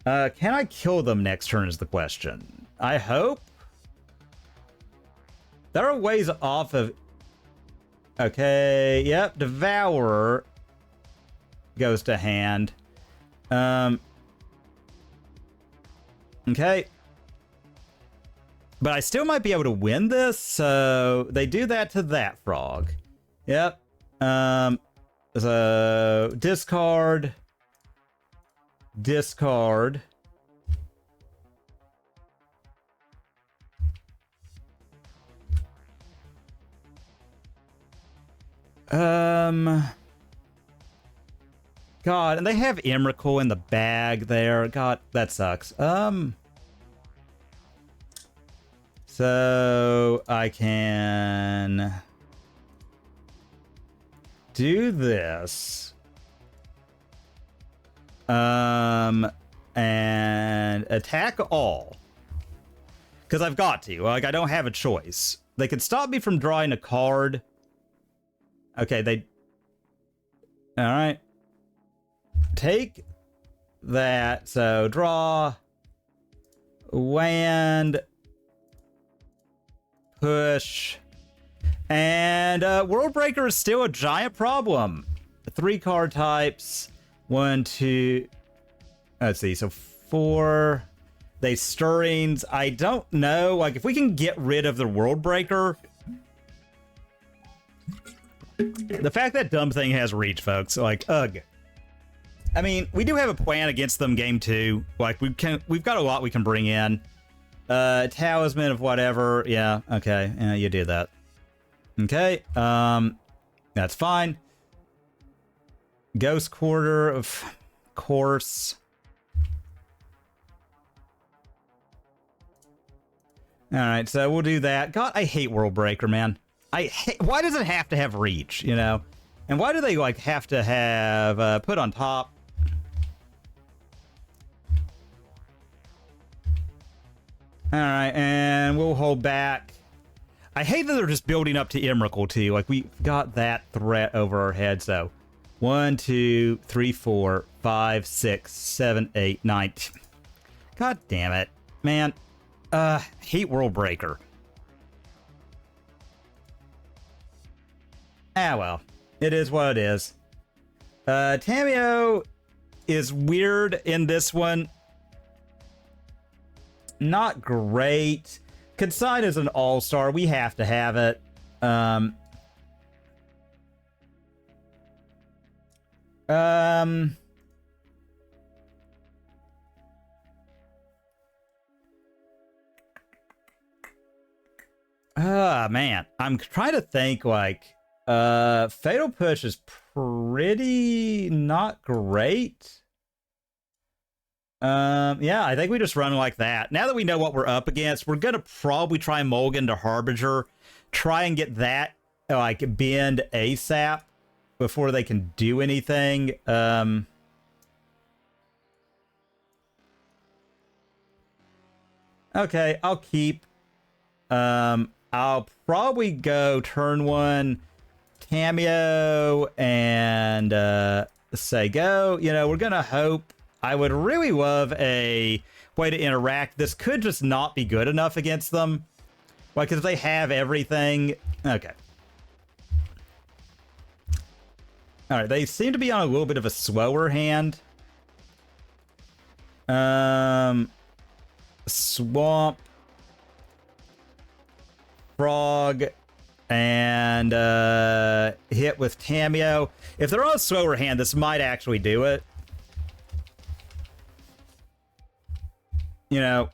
Can I kill them next turn is the question. I hope. There are ways off of. Okay, yep, Devourer goes to hand. Okay. But I still might be able to win this, so they do that to that frog. Yep. So discard. Discard. God, and they have Emrakul in the bag there. God, that sucks. So I can do this. And attack all. Because I've got to. Like, I don't have a choice. They could stop me from drawing a card. Okay, they... Alright. Take that. So, draw. Land. Push. And World Breaker is still a giant problem. 3 card types. 1, 2... Let's see, so 4... They Stirrings. I don't know. Like, if we can get rid of the World Breaker... The fact that dumb thing has reach, folks, like, ugh. I mean, we do have a plan against them game 2. Like, we've got a lot we can bring in. Talisman of whatever. Yeah, okay. Yeah, you do that. Okay. That's fine. Ghost Quarter, of course. Alright, so we'll do that. God, I hate World Breaker, man. Why does it have to have reach, you know? And why do they, like, have to have put on top? Alright, and we'll hold back. I hate that they're just building up to Emrakul, too. Like, we got that threat over our heads, so. 1, 2, 3, 4, 5, 6, 7, 8, 9. God damn it. Man. Hate World Breaker. Ah, well. It is what it is. Tamiyo is weird in this one. Not great. Consign is an all-star. We have to have it. Man. I'm trying to think, like, Fatal Push is pretty not great. Yeah, I think we just run like that. Now that we know what we're up against, we're gonna probably try Mulligan to Harbinger, try and get that like bend ASAP before they can do anything. Okay, I'll keep. I'll probably go turn 1 Cameo and say go. You know, we're gonna hope. I would really love a way to interact. This could just not be good enough against them. Like, if they have everything. Okay. Alright, they seem to be on a little bit of a slower hand. Swamp. Frog. And hit with Cameo. If they're on a slower hand, this might actually do it. You know,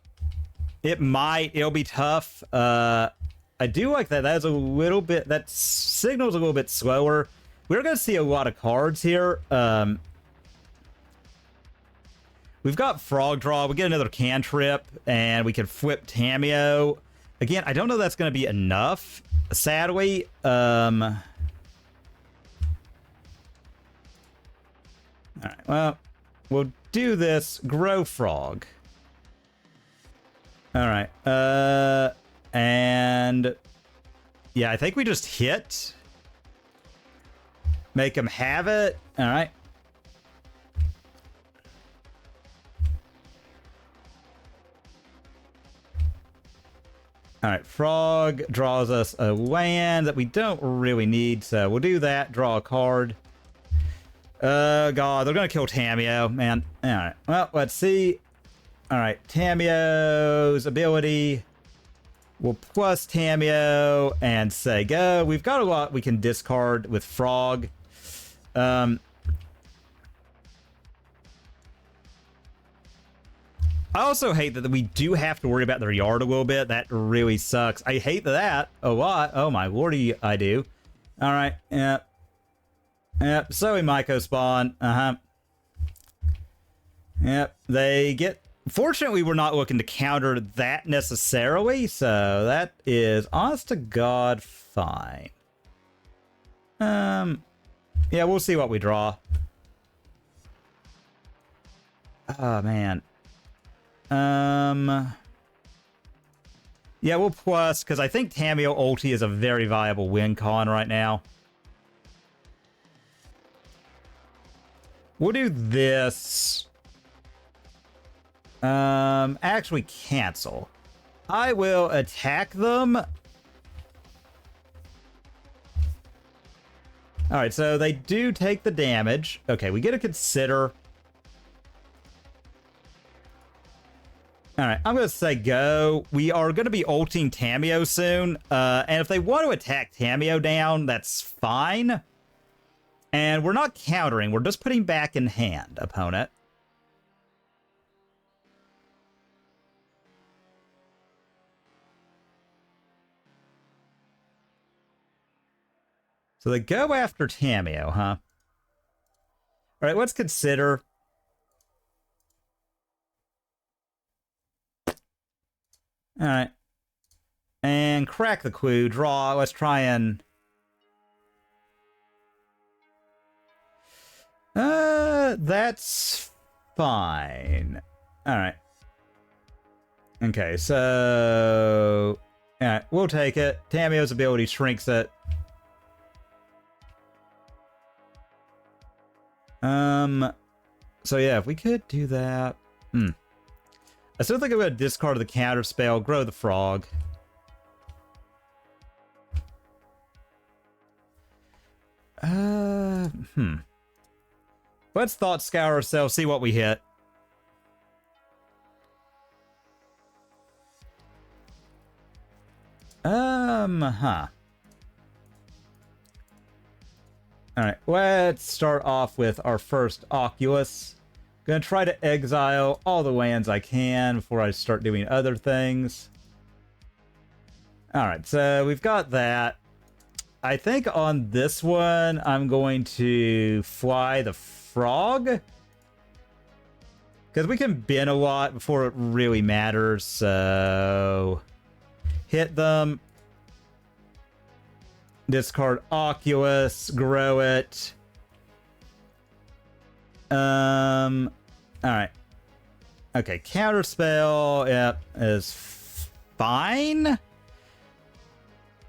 it'll be tough. I do like that. That is a little bit, that signal's a little bit slower. We're going to see a lot of cards here. We've got Frog Draw. We get another Cantrip, and we can flip Cameo. Again, I don't know if that's going to be enough, sadly. Alright, well, we'll do this. Grow Frog. Alright, and yeah, I think we just hit. Make them have it. Alright. Alright, Frog draws us a land that we don't really need, so we'll do that. Draw a card. God, they're gonna kill Cameo, man. Alright, well, let's see. Alright, Tameo's ability. We'll plus Cameo and say go. We've got a lot we can discard with Frog. I also hate that we do have to worry about their yard a little bit. That really sucks. I hate that a lot. Oh my lordy, I do. Alright, yep. Yep, so we Myco spawn. Yep, they get... Fortunately, we're not looking to counter that necessarily, so that is, honest to God, fine. Yeah, we'll see what we draw. Oh, man. Yeah, we'll plus, because I think Tameo ulti is a very viable win con right now. We'll do this. Actually cancel. I will attack them. Alright, so they do take the damage. Okay, we get to consider. Alright, I'm going to say go. We are going to be ulting Tameo soon. And if they want to attack Tameo down, that's fine. And we're not countering. We're just putting back in hand, opponent. So they go after Tameo, huh? All right, let's consider. All right. And crack the clue. Draw. Let's try and... that's fine. All right. Okay, so... All right, we'll take it. Tameo's ability shrinks it. So yeah, if we could do that. I still think I'm gonna discard the counter spell, grow the frog. Let's thought scour ourselves, see what we hit. Alright, let's start off with our first Oculus. Gonna try to exile all the lands I can before I start doing other things. Alright, so we've got that. I think on this one, I'm going to fly the frog. Because we can bin a lot before it really matters, so... hit them. Discard Oculus, grow it. Alright. Okay, counterspell, yep, is fine.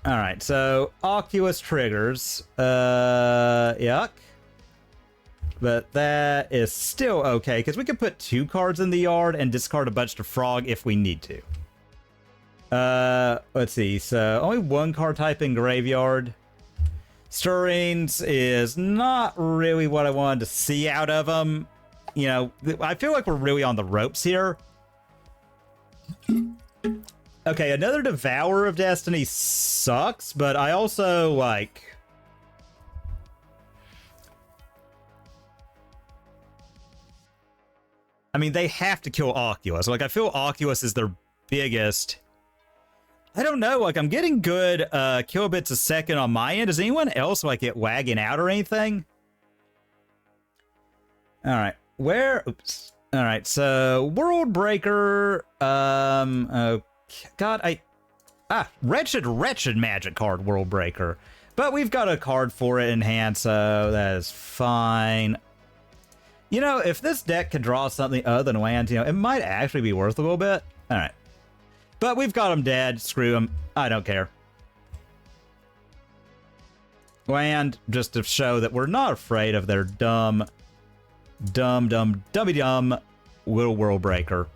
Alright, so Oculus triggers. Yuck. But that is still okay, because we can put 2 cards in the yard and discard a bunch to frog if we need to. Let's see, so only 1 card type in graveyard. Stirrings is not really what I wanted to see out of them. You know, I feel like we're really on the ropes here. Okay, another Devourer of Destiny sucks, but I also, like... I mean, they have to kill Oculus. Like, I feel Oculus is their biggest... I don't know, like, I'm getting good kilobits a second on my end. Does anyone else, like, get wagging out or anything? Alright, where... Oops. Alright, so, World Breaker... okay. God, wretched magic card, World Breaker. But we've got a card for it in hand, so that is fine. You know, if this deck could draw something other than lands, you know, it might actually be worth a little bit. Alright. But we've got them dead. Screw them. I don't care. Land, just to show that we're not afraid of their dumb little World Breaker.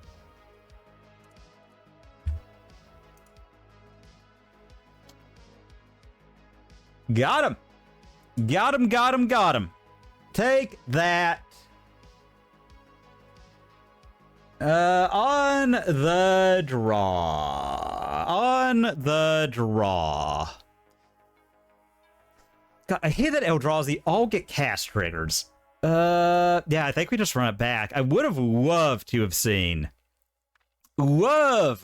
Got him. Got him. Take that. On the draw. God, I hate that Eldrazi all get cast triggers. Yeah, I think we just run it back. I would have loved to have seen the...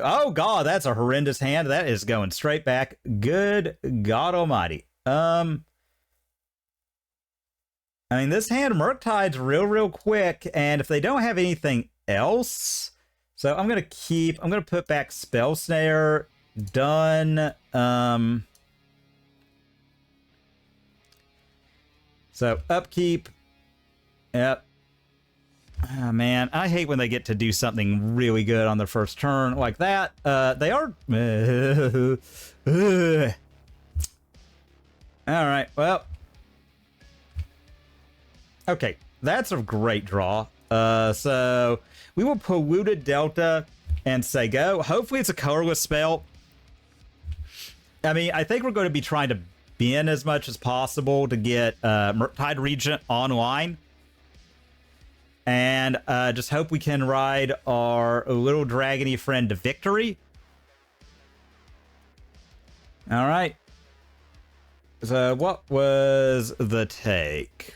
Oh, God, that's a horrendous hand. That is going straight back. Good God almighty. I mean, this hand, Murktide's real quick, and if they don't have anything else... So I'm going to put back Spell Snare. Done. So, upkeep. Yep. Oh, man, I hate when they get to do something really good on their first turn like that. They are... Alright, well... Okay, that's a great draw. So we will Polluted Delta and say go. Hopefully it's a colorless spell. I mean, I think we're going to be trying to bin as much as possible to get Murktide Regent online. And just hope we can ride our little dragony friend to victory. All right. So what was the take?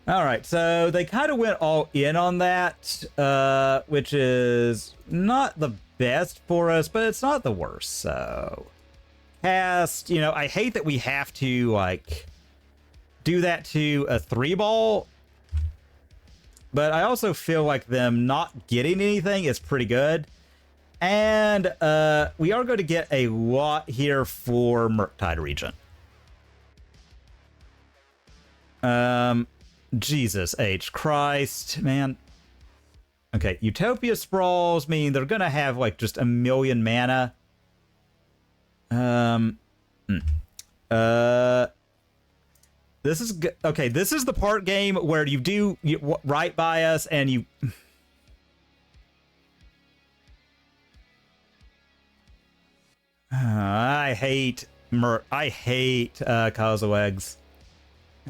All right, so they kind of went all in on that, which is not the best for us, but it's not the worst. So, cast, you know, I hate that we have to, like, do that to a 3-ball, but I also feel like them not getting anything is pretty good. And we are going to get a lot here for Murktide Regent. Jesus H. Christ, man. Okay, Utopia Sprawls mean they're gonna have, like, just a million mana. This is... Okay, this is the part game where you do right by us and you... I hate Kozilek's.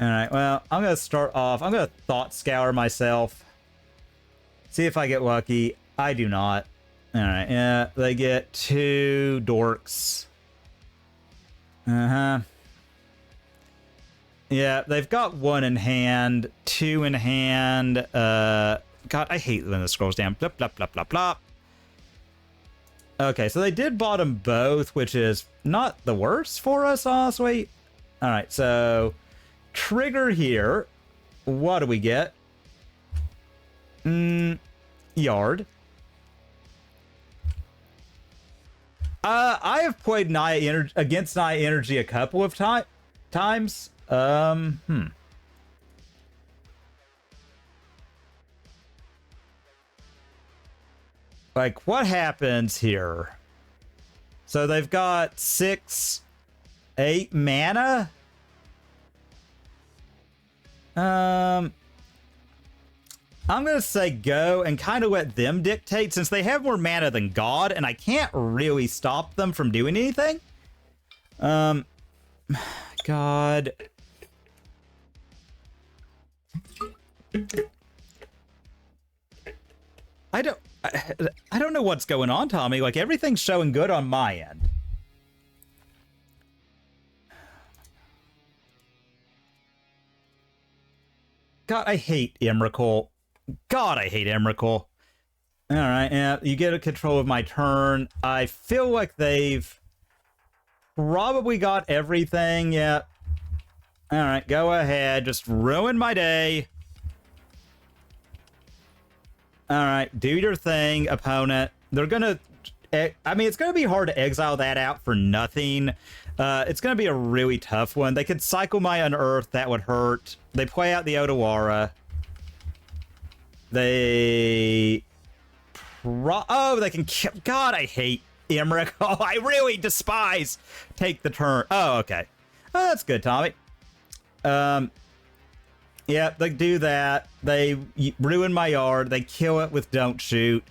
Alright, well, I'm going to start off. I'm going to Thought Scour myself. See if I get lucky. I do not. Alright, yeah, they get 2 dorks. Uh-huh. Yeah, they've got 1 in hand, 2 in hand. God, I hate when this scrolls down. Blop, blop, blop, blop, blop. Okay, so they did bottom both, which is not the worst for us, honestly. Alright, so... Trigger here. what do we get? Yard. I have played against Naya Energy a couple of times. Like, what happens here? So they've got 6, 8 mana. I'm gonna say go and kind of let them dictate, since they have more mana than God, and I can't really stop them from doing anything. God. I don't know what's going on, Tommy. Like, everything's showing good on my end. God, I hate Emrakul. God, I hate Emrakul. Alright, yeah, you get a control of my turn. I feel like they've probably got everything, yeah. Alright, go ahead. Just ruin my day. Alright, do your thing, opponent. They're gonna... I mean, it's gonna be hard to exile that out for nothing. It's gonna be a really tough one. They could cycle my Unearth, that would hurt. They play out the Otawara. They... Oh, they can kill... God, I hate Emmerich. Oh, I really despise take the turn. Oh, okay. Oh, that's good, Tommy. Yeah, they do that. They ruin my yard. They kill it with don't shoot.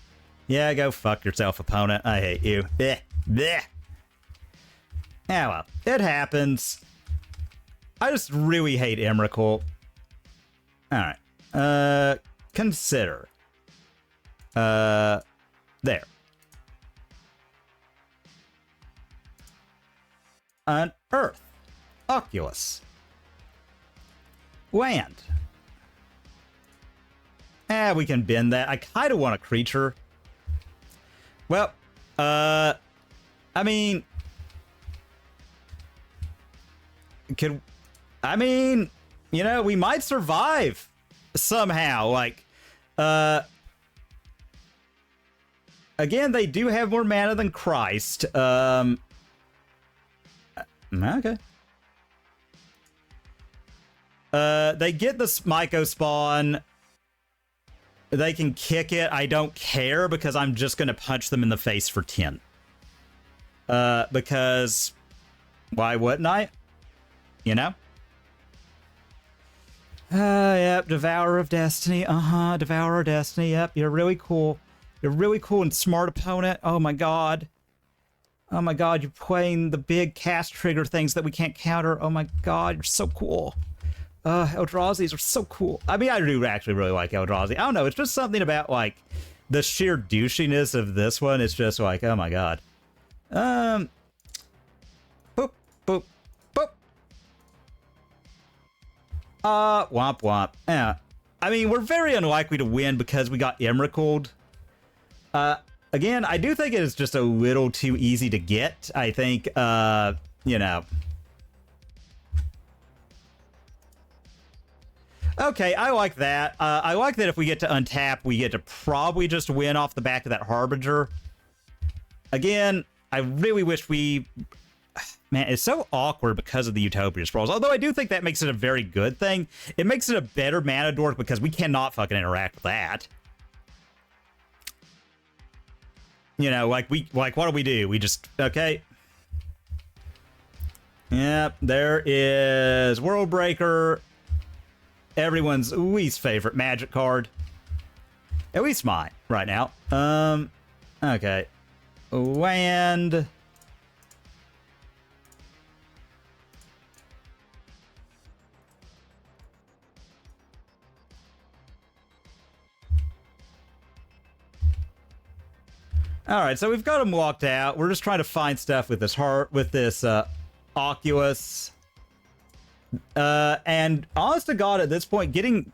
Yeah, go fuck yourself, opponent. I hate you. Bleh. Bleh. Yeah, well, it happens. I just really hate Emrakul. Alright. Consider. There. Unearth. Oculus. Land. We can bend that. I kind of want a creature. Well, I mean... you know, we might survive somehow. Like, again, they do have more mana than Christ. Okay. They get the Myco spawn. They can kick it. I don't care, because I'm just going to punch them in the face for 10. Because why wouldn't I? You know? Yep, Devourer of Destiny. Devourer of Destiny. Yep, you're really cool. You're really cool and smart opponent. Oh my god. Oh my god, you're playing the big cast trigger things that we can't counter. Oh my god, you're so cool. Eldrazi's are so cool. I mean, I do actually really like Eldrazi. I don't know, it's just something about, like, the sheer douchiness of this one. It's just like, oh my god. Boop, boop, boop. Womp womp. Yeah. I mean, we're very unlikely to win because we got Emrakul'd. Again, I do think it is just a little too easy to get. I think, you know... Okay, I like that. I like that if we get to untap, we get to probably just win off the back of that Harbinger. Again, I really wish we... Man, it's so awkward because of the Utopia Sprawls. Although I do think that makes it a very good thing. It makes it a better mana dork because we cannot fucking interact with that. You know, like, what do we do? We just... Okay. Yep, there is World Breaker... Everyone's least favorite magic card. At least mine, right now. Okay. Land. Alright, so we've got them walked out. We're just trying to find stuff with this Oculus. And honest to God, at this point, getting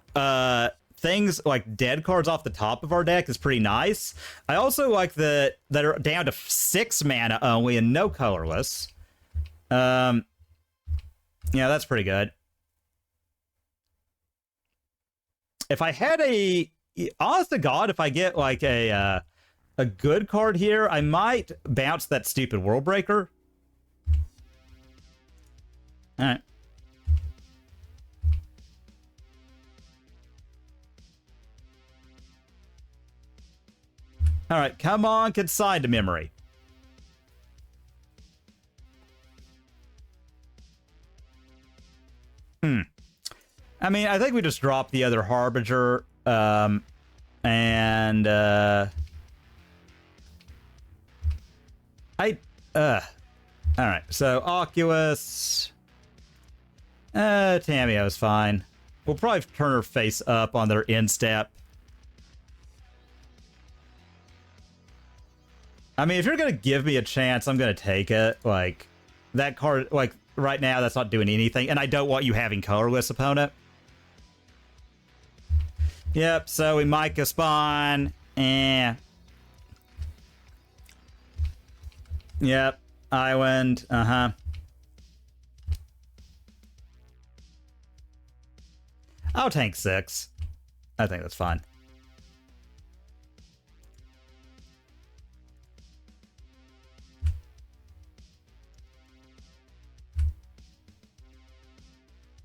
things like dead cards off the top of our deck is pretty nice. I also like that are down to 6 mana only and no colorless. Yeah, that's pretty good. If I had a... Honest to God, if I get like a good card here, I might bounce that stupid World Breaker. Alright. Alright, come on, consign to memory. I mean, I think we just dropped the other Harbinger, alright, so Oculus, Tamiyo's fine. We'll probably turn her face up on their instep. I mean, if you're gonna give me a chance, I'm gonna take it. Like, that card, like, right now, that's not doing anything, and I don't want you having colorless opponent. Yep, so we might go spawn. Yep, island. I'll tank 6. I think that's fine.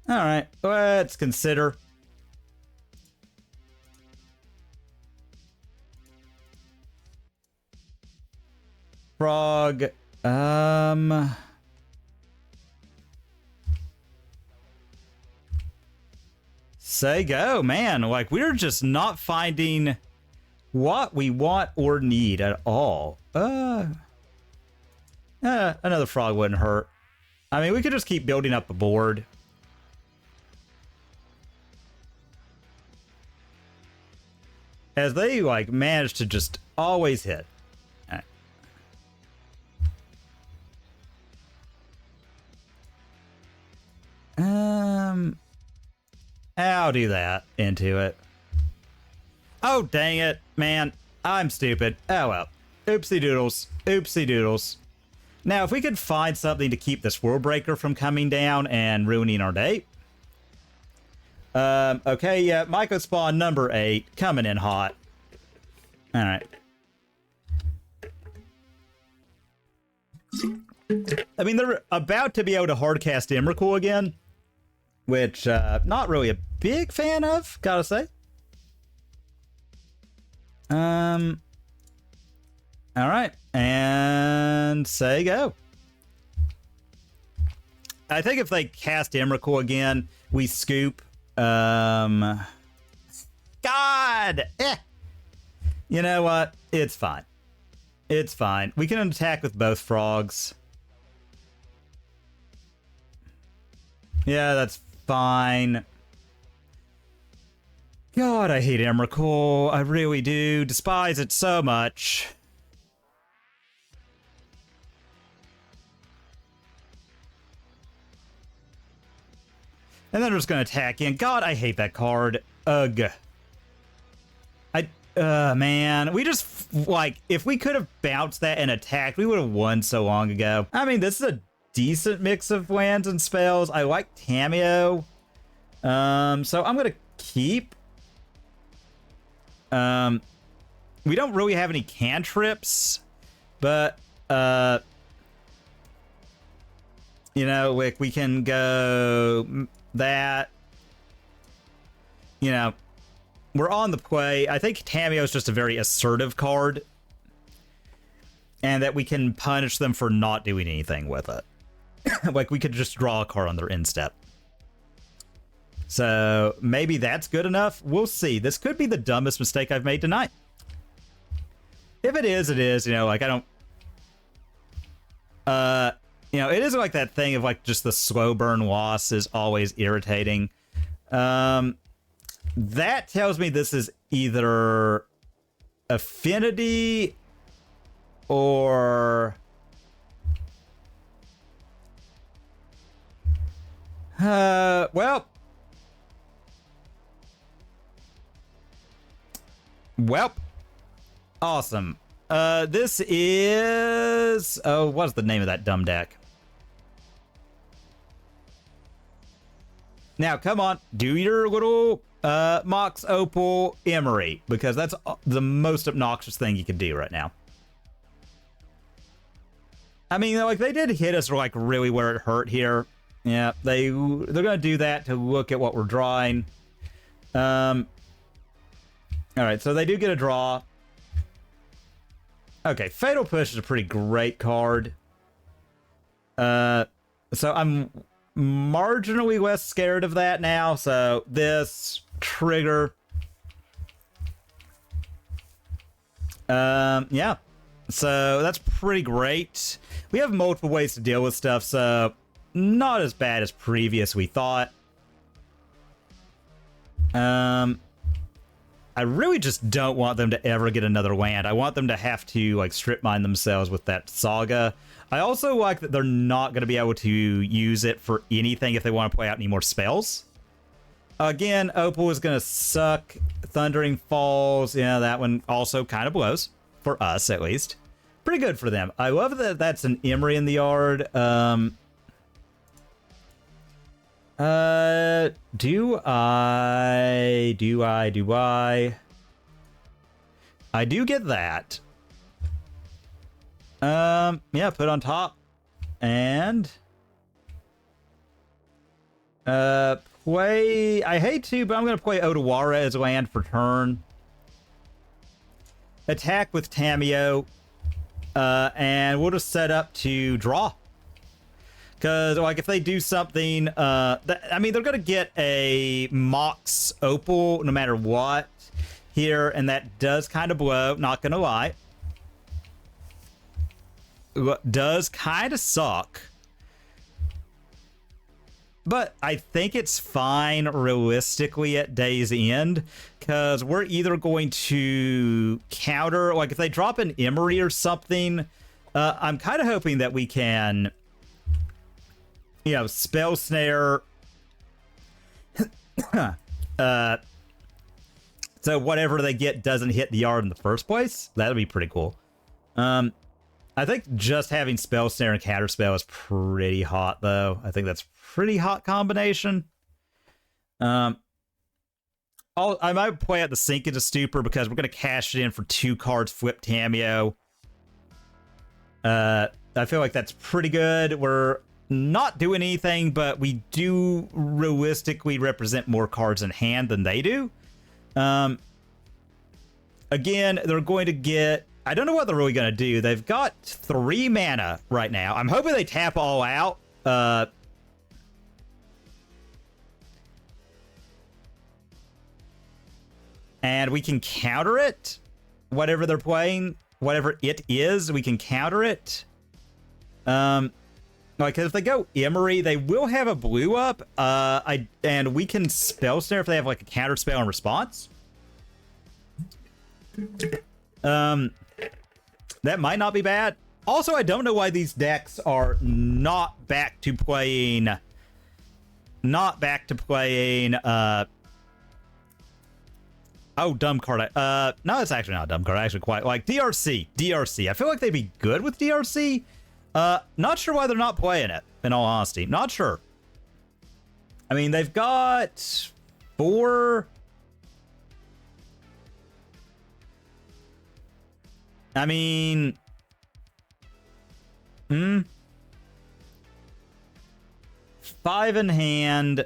All right, let's consider. Frog, say go, man. Like, we're just not finding what we want or need at all. Another frog wouldn't hurt. I mean, we could just keep building up a board. As they, like, manage to just always hit. I'll do that into it. Oh, dang it, man. I'm stupid. Oh, well. Oopsie doodles. Oopsie doodles. Now, if we could find something to keep this World Breaker from coming down and ruining our day. Okay, yeah, Myco Spawn number 8. Coming in hot. Alright. I mean, they're about to be able to hardcast Emrakul again. Which, not really a big fan of, gotta say. Alright, and say go. I think if they cast Emrakul again, we scoop. God! You know what? It's fine. It's fine. We can attack with both frogs. Yeah, that's fine. God, I hate Emrakul. I really do. Despise it so much. And then we're just going to attack in. God, I hate that card. Ugh. Man. We just, like, if we could have bounced that and attacked, we would have won so long ago. I mean, this is a decent mix of lands and spells. I like Tamiyo. So I'm gonna keep. We don't really have any cantrips, but you know, like, we can go that. You know, we're on the play. I think Tamiyo is just a very assertive card, and that we can punish them for not doing anything with it. Like, we could just draw a card on their instep. So maybe that's good enough. We'll see. This could be the dumbest mistake I've made tonight. If it is, it is. You know, like, I don't... you know, it is like that thing of, like, just the slow burn loss is always irritating. That tells me this is either Affinity or... well, awesome. This is, oh, what's the name of that dumb deck? Now, come on. Do your little Mox Opal Emery, because that's the most obnoxious thing you can do right now. I mean, like, they did hit us, like, really where it hurt here. Yeah, they're gonna do that to look at what we're drawing. Alright, so they do get a draw. Okay, Fatal Push is a pretty great card. So I'm marginally less scared of that now. So this trigger. Yeah. So that's pretty great. We have multiple ways to deal with stuff, so not as bad as previous we thought. I really just don't want them to ever get another land. I want them to have to, like, strip mine themselves with that Saga. I also like that they're not going to be able to use it for anything if they want to play out any more spells. Again, Opal is going to suck. Thundering Falls, yeah, that one also kind of blows. For us, at least. Pretty good for them. I love that that's an Emery in the yard. Do I? I do get that. Yeah, put on top. And play, I hate to, but I'm gonna play Otawara as land for turn. Attack with Tamiyo. And we'll just set up to draw. Because, like, if they do something, I mean, they're going to get a Mox Opal no matter what here, and that does kind of blow, not going to lie. Does kind of suck. But I think it's fine realistically at day's end, because we're either going to counter, like if they drop an Emery or something, I'm kind of hoping that we can, you know, Spell Snare. So whatever they get doesn't hit the yard in the first place. That'd be pretty cool. I think just having Spell Snare and Counter Spell is pretty hot, though. I think that's pretty hot combination. I might play out the Sink into Stupor because we're going to cash it in for 2 cards, flip Tamiyo. I feel like that's pretty good. We're not doing anything, but we do realistically represent more cards in hand than they do. Again, they're going to get... I don't know what they're really going to do. They've got 3 mana right now. I'm hoping they tap all out. And we can counter it. Whatever they're playing, whatever it is, we can counter it. Like, if they go Emery, they will have a blue up. And we can Spell Snare if they have, like, a counter spell in response. That might not be bad. Also, I don't know why these decks are not back to playing... Oh, dumb card. No, it's actually not a dumb card. I actually quite like DRC. I feel like they'd be good with DRC. Not sure why they're not playing it, in all honesty. Not sure. I mean, they've got 4... I mean... 5 in hand.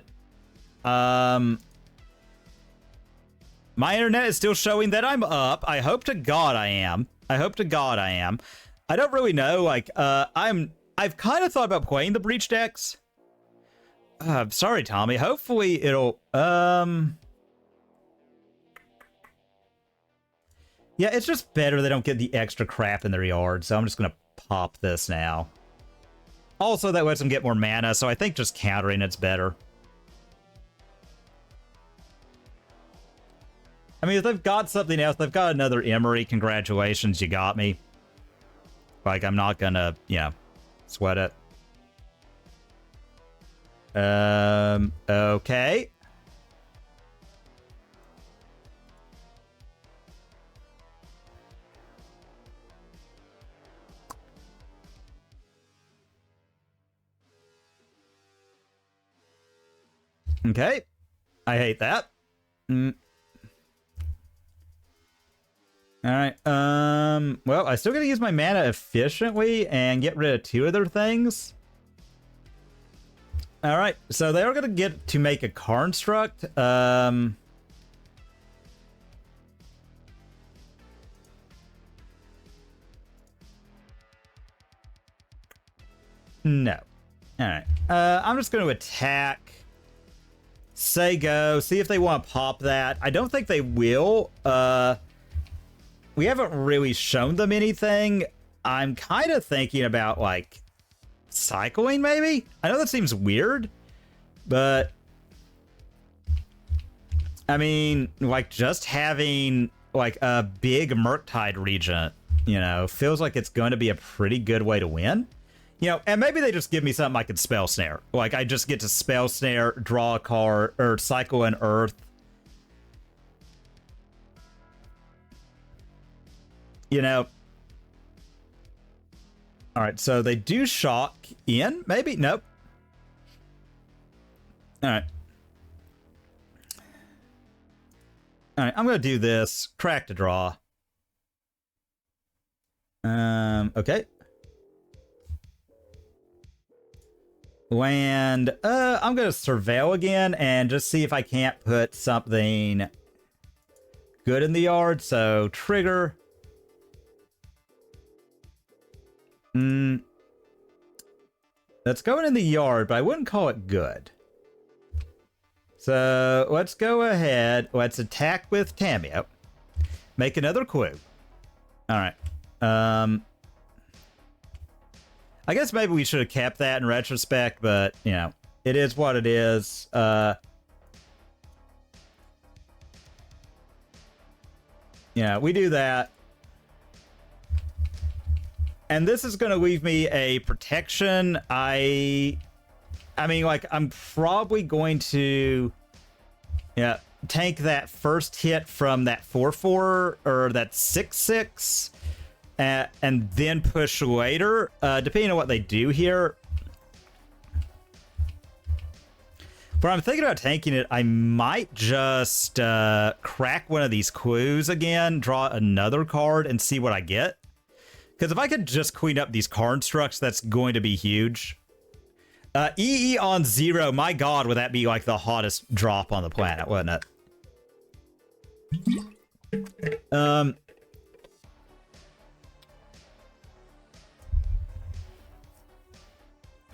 My internet is still showing that I'm up. I hope to God I am. I don't really know. Like, I've kind of thought about playing the Breach decks. Sorry, Tommy. Hopefully it'll, yeah, it's just better they don't get the extra crap in their yard, so I'm just gonna pop this now. Also, that lets them get more mana, so I think just countering it's better. I mean, if they've got something else, they've got another Emery, congratulations, you got me. Like, I'm not gonna, you know, sweat it. Okay. Okay. I hate that. Alright, well, I still gotta use my mana efficiently and get rid of 2 other things. Alright, so they are gonna get to make a construct. No. Alright, I'm just gonna attack. Say go, see if they want to pop that. I don't think they will. We haven't really shown them anything. I'm kind of thinking about, like, cycling, maybe? I know that seems weird, but... I mean, like, just having, like, a big Murktide Regent, you know, feels like it's going to be a pretty good way to win. You know, and maybe they just give me something I could Spell Snare. Like, I just get to Spell Snare, draw a card, or cycle an Earth. You know. Alright, so they do shock in, maybe? Nope. Alright. Alright, I'm gonna do this. Crack to draw. Okay. Land. I'm gonna surveil again and just see if I can't put something good in the yard. So, trigger. That's going in the yard, but I wouldn't call it good. So, let's go ahead. Let's attack with Tamiyo. Make another clue. Alright. I guess maybe we should have kept that in retrospect, but, you know, it is what it is. Yeah, we do that. And this is going to leave me a protection. I mean, like, I'm probably going to, yeah, tank that first hit from that 4/4 or that 6/6. And then push later, depending on what they do here. But I'm thinking about tanking it. I might just crack one of these clues again, draw another card, and see what I get. Because if I could just clean up these constructs, that's going to be huge. EE on 0, my god, would that be like the hottest drop on the planet, wouldn't it?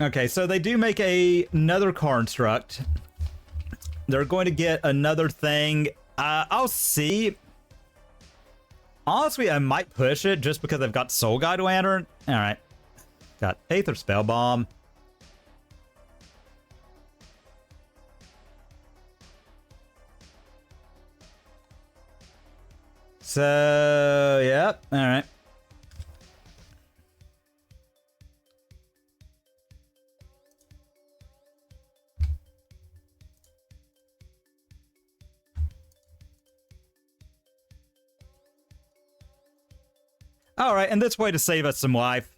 Okay, so they do make another construct. They're going to get another thing. I'll see. Honestly, I might push it just because I've got Soul Guide Lantern. All right. Got Aether Spell Bomb. So, yep. All right. All right, and this way to save us some life.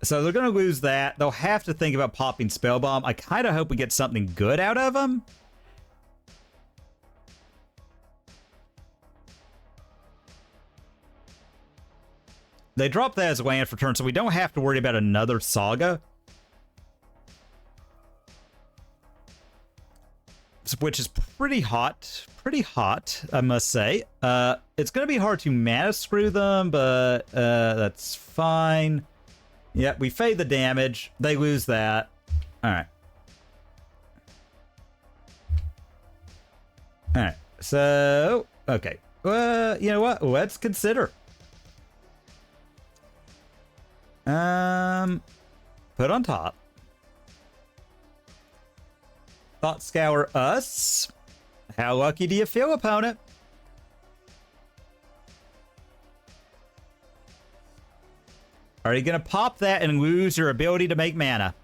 So they're going to lose that. They'll have to think about popping Spell Bomb. I kind of hope we get something good out of them. They drop that as land for turn, so we don't have to worry about another Saga. Which is pretty hot, I must say. It's going to be hard to mana screw them, but that's fine. Yep, we fade the damage. They lose that. All right. All right. So, okay. You know what? Let's consider. Put on top. Thought Scour us. How lucky do you feel, opponent? Are you going to pop that and lose your ability to make mana?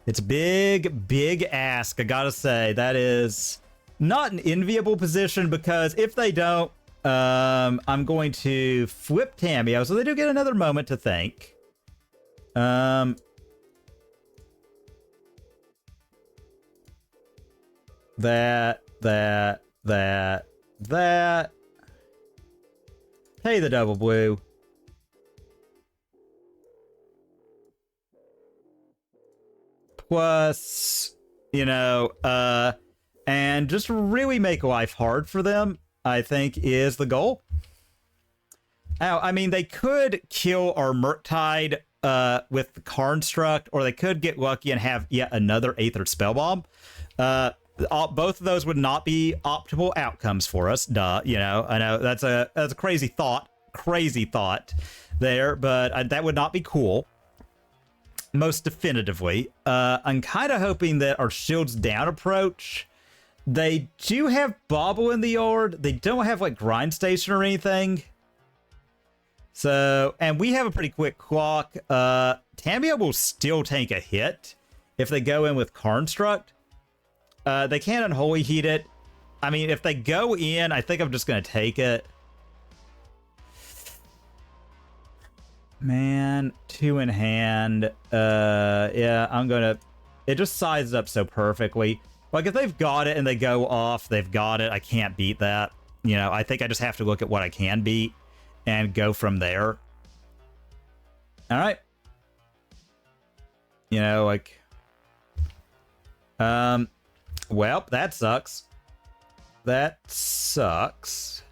It's a big, big ask, I gotta say. That is not an enviable position because if they don't, I'm going to flip Tamiyo, so they do get another moment to think. That. Hey, the double blue. Plus, you know, and just really make life hard for them, I think, is the goal. Now, I mean, they could kill our Murktide with the Construct, or they could get lucky and have yet another Aether Spellbomb. Both of those would not be optimal outcomes for us. Duh, you know, I know that's a crazy thought there, but that would not be cool. Most definitively. I'm kind of hoping that our shields down approach. They do have Bobble in the yard. They don't have like Grind Station or anything. So, and we have a pretty quick clock. Tamiyo will still take a hit if they go in with Construct. They can't Unholy Heat it. I mean, if they go in, I think I'm just going to take it. Man, 2 in hand. Yeah, I'm going to... It just sizes up so perfectly. Like, if they've got it and they go off, they've got it. I can't beat that. You know, I think I just have to look at what I can beat and go from there. All right. You know, like... Well, that sucks. That sucks.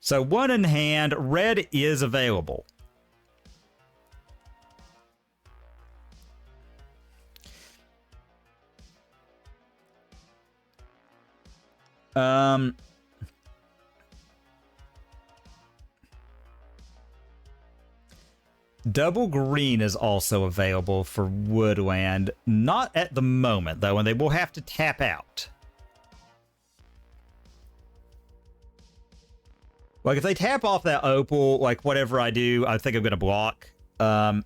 So 1 in hand, red is available. Double green is also available for woodland. Not at the moment, though, and they will have to tap out. Like, if they tap off that opal, like, whatever I do, I think I'm going to block. I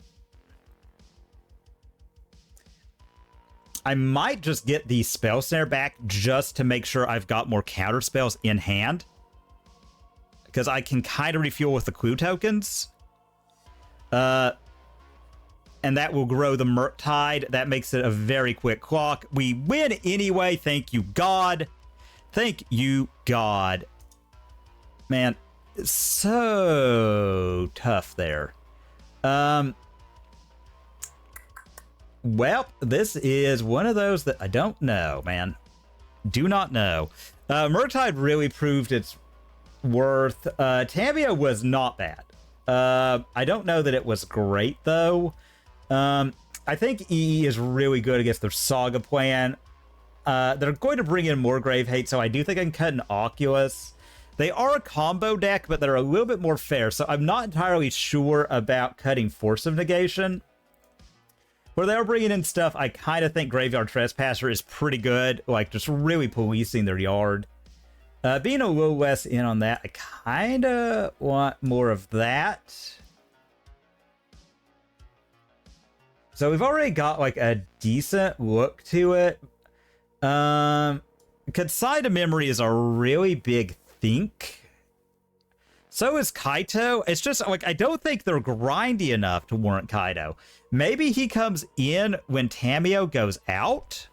might just get the Spell Snare back just to make sure I've got more counter spells in hand. Because I can kind of refuel with the clue tokens. And that will grow the Murktide. That makes it a very quick clock. We win anyway. Thank you, God. Thank you, God. Man, it's so tough there. Well, this is one of those that I don't know, man. Do not know. Murktide really proved its worth. Tamiyo was not bad. I don't know that it was great, though. I think EE is really good against their Saga plan. They're going to bring in more Grave Hate, so I do think I can cut an Oculus. They are a combo deck, but they're a little bit more fair, so I'm not entirely sure about cutting Force of Negation. Where they are bringing in stuff, I kind of think Graveyard Trespasser is pretty good, like just really policing their yard. Being a little less in on that, I kind of want more of that. So we've already got like a decent look to it. Katsai Memory is a really big think. So is Kaito. It's just like, I don't think they're grindy enough to warrant Kaito. Maybe he comes in when Tamiyo goes out.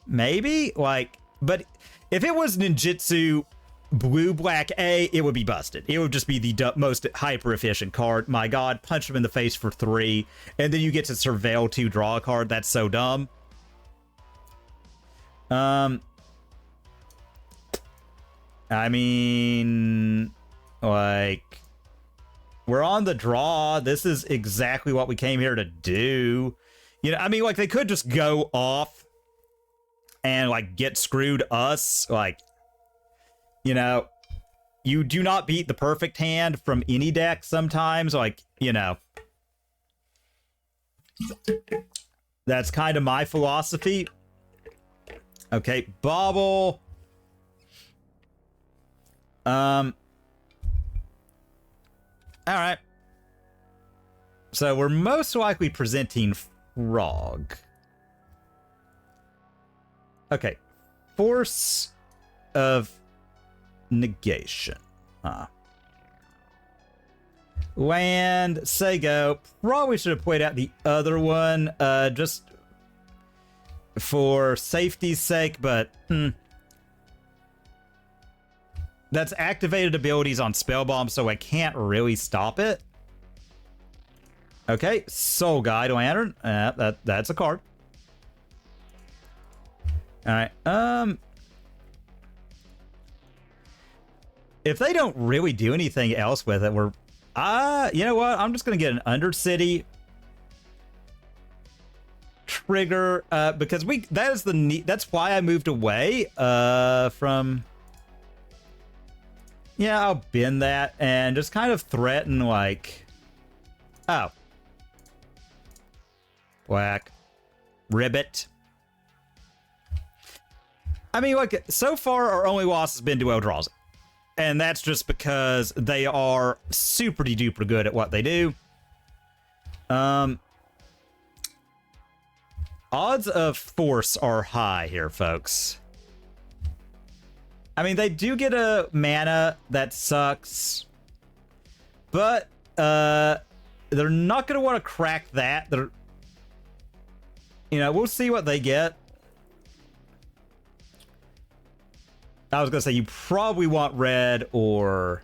Maybe, like, but if it was Ninjutsu blue black A, it would be busted. It would just be the most hyper efficient card. My God, punch him in the face for 3, and then you get to surveil 2, draw a card. That's so dumb. I mean, like, we're on the draw. This is exactly what we came here to do. You know, I mean, like, they could just go off and, like, get screwed us. Like, you know, you do not beat the perfect hand from any deck sometimes. Like, you know, that's kind of my philosophy. Okay, Bobble. All right. So we're most likely presenting Frog. Okay. Force of Negation. Land, say go. Probably should have played out the other one, just for safety's sake, but that's activated abilities on Spell Bomb, so I can't really stop it. Okay, Soul Guide Lantern. That's a card. Alright, if they don't really do anything else with it, we're... you know what? I'm just gonna get an Undercity trigger, because that's why I moved away, from... Yeah, I'll bend that and just kind of threaten, like... Oh. Whack. Ribbit. I mean, like, so far our only loss has been to Eldrazi. And that's just because they are super duper good at what they do. Odds of force are high here, folks. I mean, they do get a mana that sucks. But, they're not going to want to crack that. They're... You know, we'll see what they get. I was going to say, you probably want red or...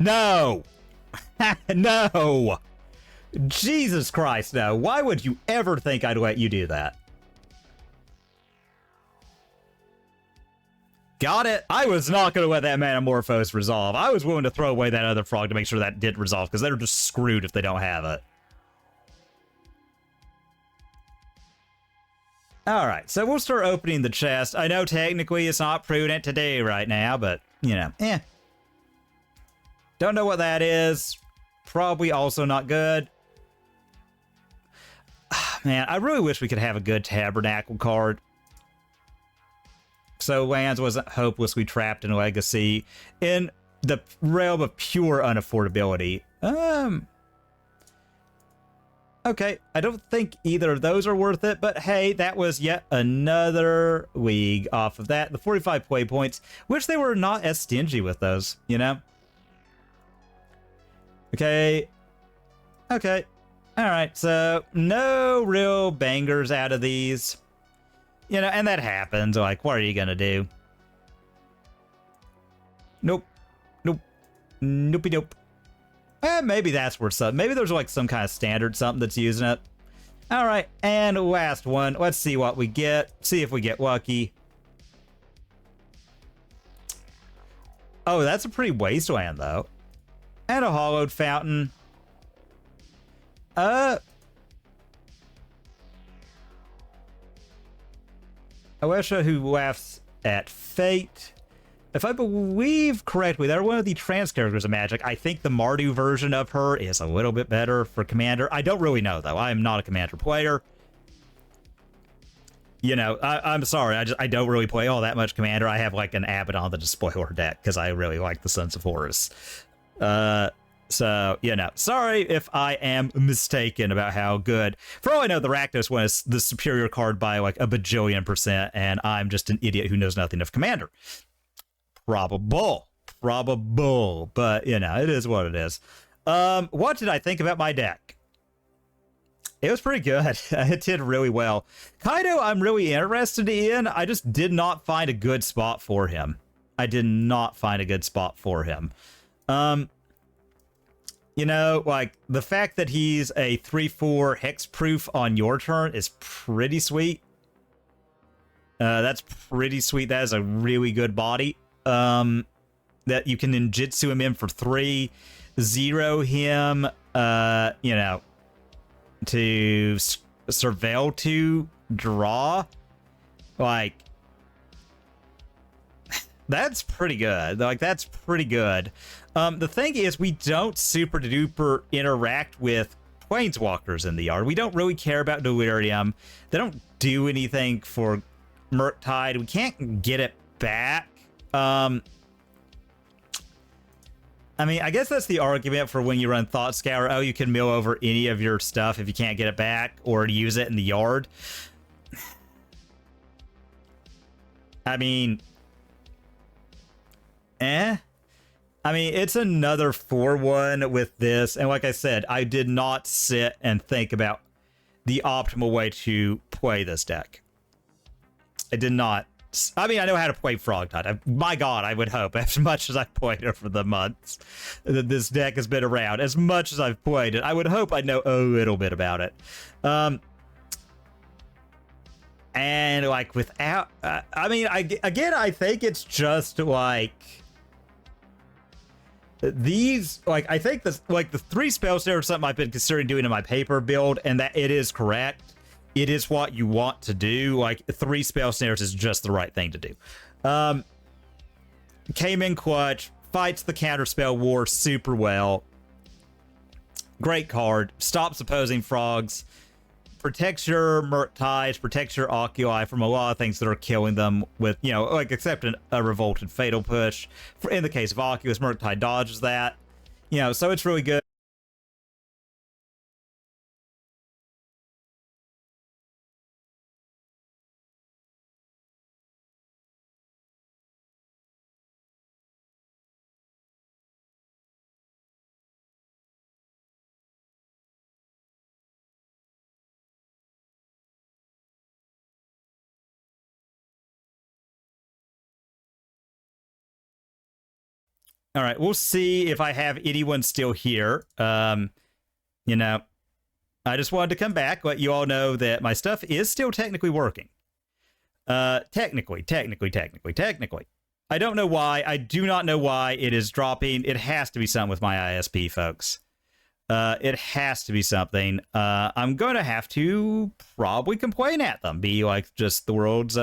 No! No! Jesus Christ, no. Why would you ever think I'd let you do that? Got it. I was not going to let that Manamorphose resolve. I was willing to throw away that other frog to make sure that did resolve, because they're just screwed if they don't have it. Alright, so we'll start opening the chest. I know technically it's not prudent to do right now, but, you know, Don't know what that is. Probably also not good. Man, I really wish we could have a good Tabernacle card. So lands wasn't hopelessly trapped in Legacy in the realm of pure unaffordability. Okay, I don't think either of those are worth it, but hey, that was yet another league off of that. The 45 play points, which they were not as stingy with those, you know? Okay. Okay. Alright, so no real bangers out of these. You know, and that happens. Like, what are you gonna do? Nope. Nope. Noopy nope. Maybe that's worth something. Maybe there's like some kind of standard something that's using it. Alright, and last one. Let's see what we get. See if we get lucky. Oh, that's a pretty wasteland, though. And a hollowed fountain. Awesha who laughs at fate. If I believe correctly, they're one of the trans characters of Magic. I think the Mardu version of her is a little bit better for Commander. I don't really know, though. I am not a Commander player. You know, I'm sorry. I don't really play all that much Commander. I have, like, an Abaddon the Despoiler deck, because I really like the Sons of Horus. So, you know, sorry if I am mistaken about how good. For all I know, the Rakdos one is the superior card by, like, a bajillion%, and I'm just an idiot who knows nothing of Commander. Probable, but you know, it is what it is. What did I think about my deck? It was pretty good. It did really well. Kaido, I'm really interested in. I just did not find a good spot for him. You know, like, the fact that he's a 3/4 hexproof on your turn is pretty sweet. That's pretty sweet. That is a really good body. That you can ninjutsu him in for 3, 0 him, you know, to surveil to draw. Like, that's pretty good. Like, that's pretty good. The thing is, we don't super duper interact with planeswalkers in the yard. We don't really care about Delirium. They don't do anything for Murktide. We can't get it back. I mean, I guess that's the argument for when you run Thought Scour. Oh, you can mill over any of your stuff if you can't get it back, or use it in the yard. I mean, I mean, it's another 4-1 with this. And like I said, I did not sit and think about the optimal way to play this deck. I did not. I mean, I know how to play Frog Tide. My God, I would hope, as much as I've played over the months that this deck has been around, as much as I've played it, I would hope I know a little bit about it. And like without, I mean, I think it's just like these, like, I think this, like the 3 spells there are something I've been considering doing in my paper build, and that it is correct. It is what you want to do. Like 3 spell snares is just the right thing to do. Came in clutch, fights the counterspell war super well. Great card. Stops opposing frogs. Protects your Murktides, protects your Oculi from a lot of things that are killing them with, you know, like except a Revolted Fatal Push. In the case of Oculus, Murktide dodges that. You know, so it's really good. All right, we'll see if I have anyone still here. You know, I just wanted to come back, let you all know that my stuff is still technically working. Technically. I don't know why. I do not know why it is dropping. It has to be something with my ISP, folks. It has to be something. I'm going to have to probably complain at them. Be like just the world's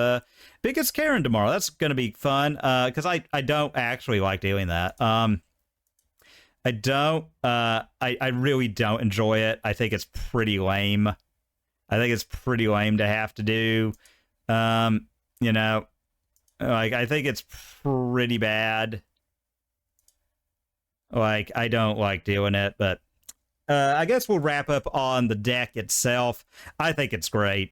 biggest Karen tomorrow. That's going to be fun because I don't actually like doing that. I don't. I really don't enjoy it. I think it's pretty lame. I think it's pretty lame to have to do. You know, like I think it's pretty bad. Like I don't like doing it, but I guess we'll wrap up on the deck itself. I think it's great.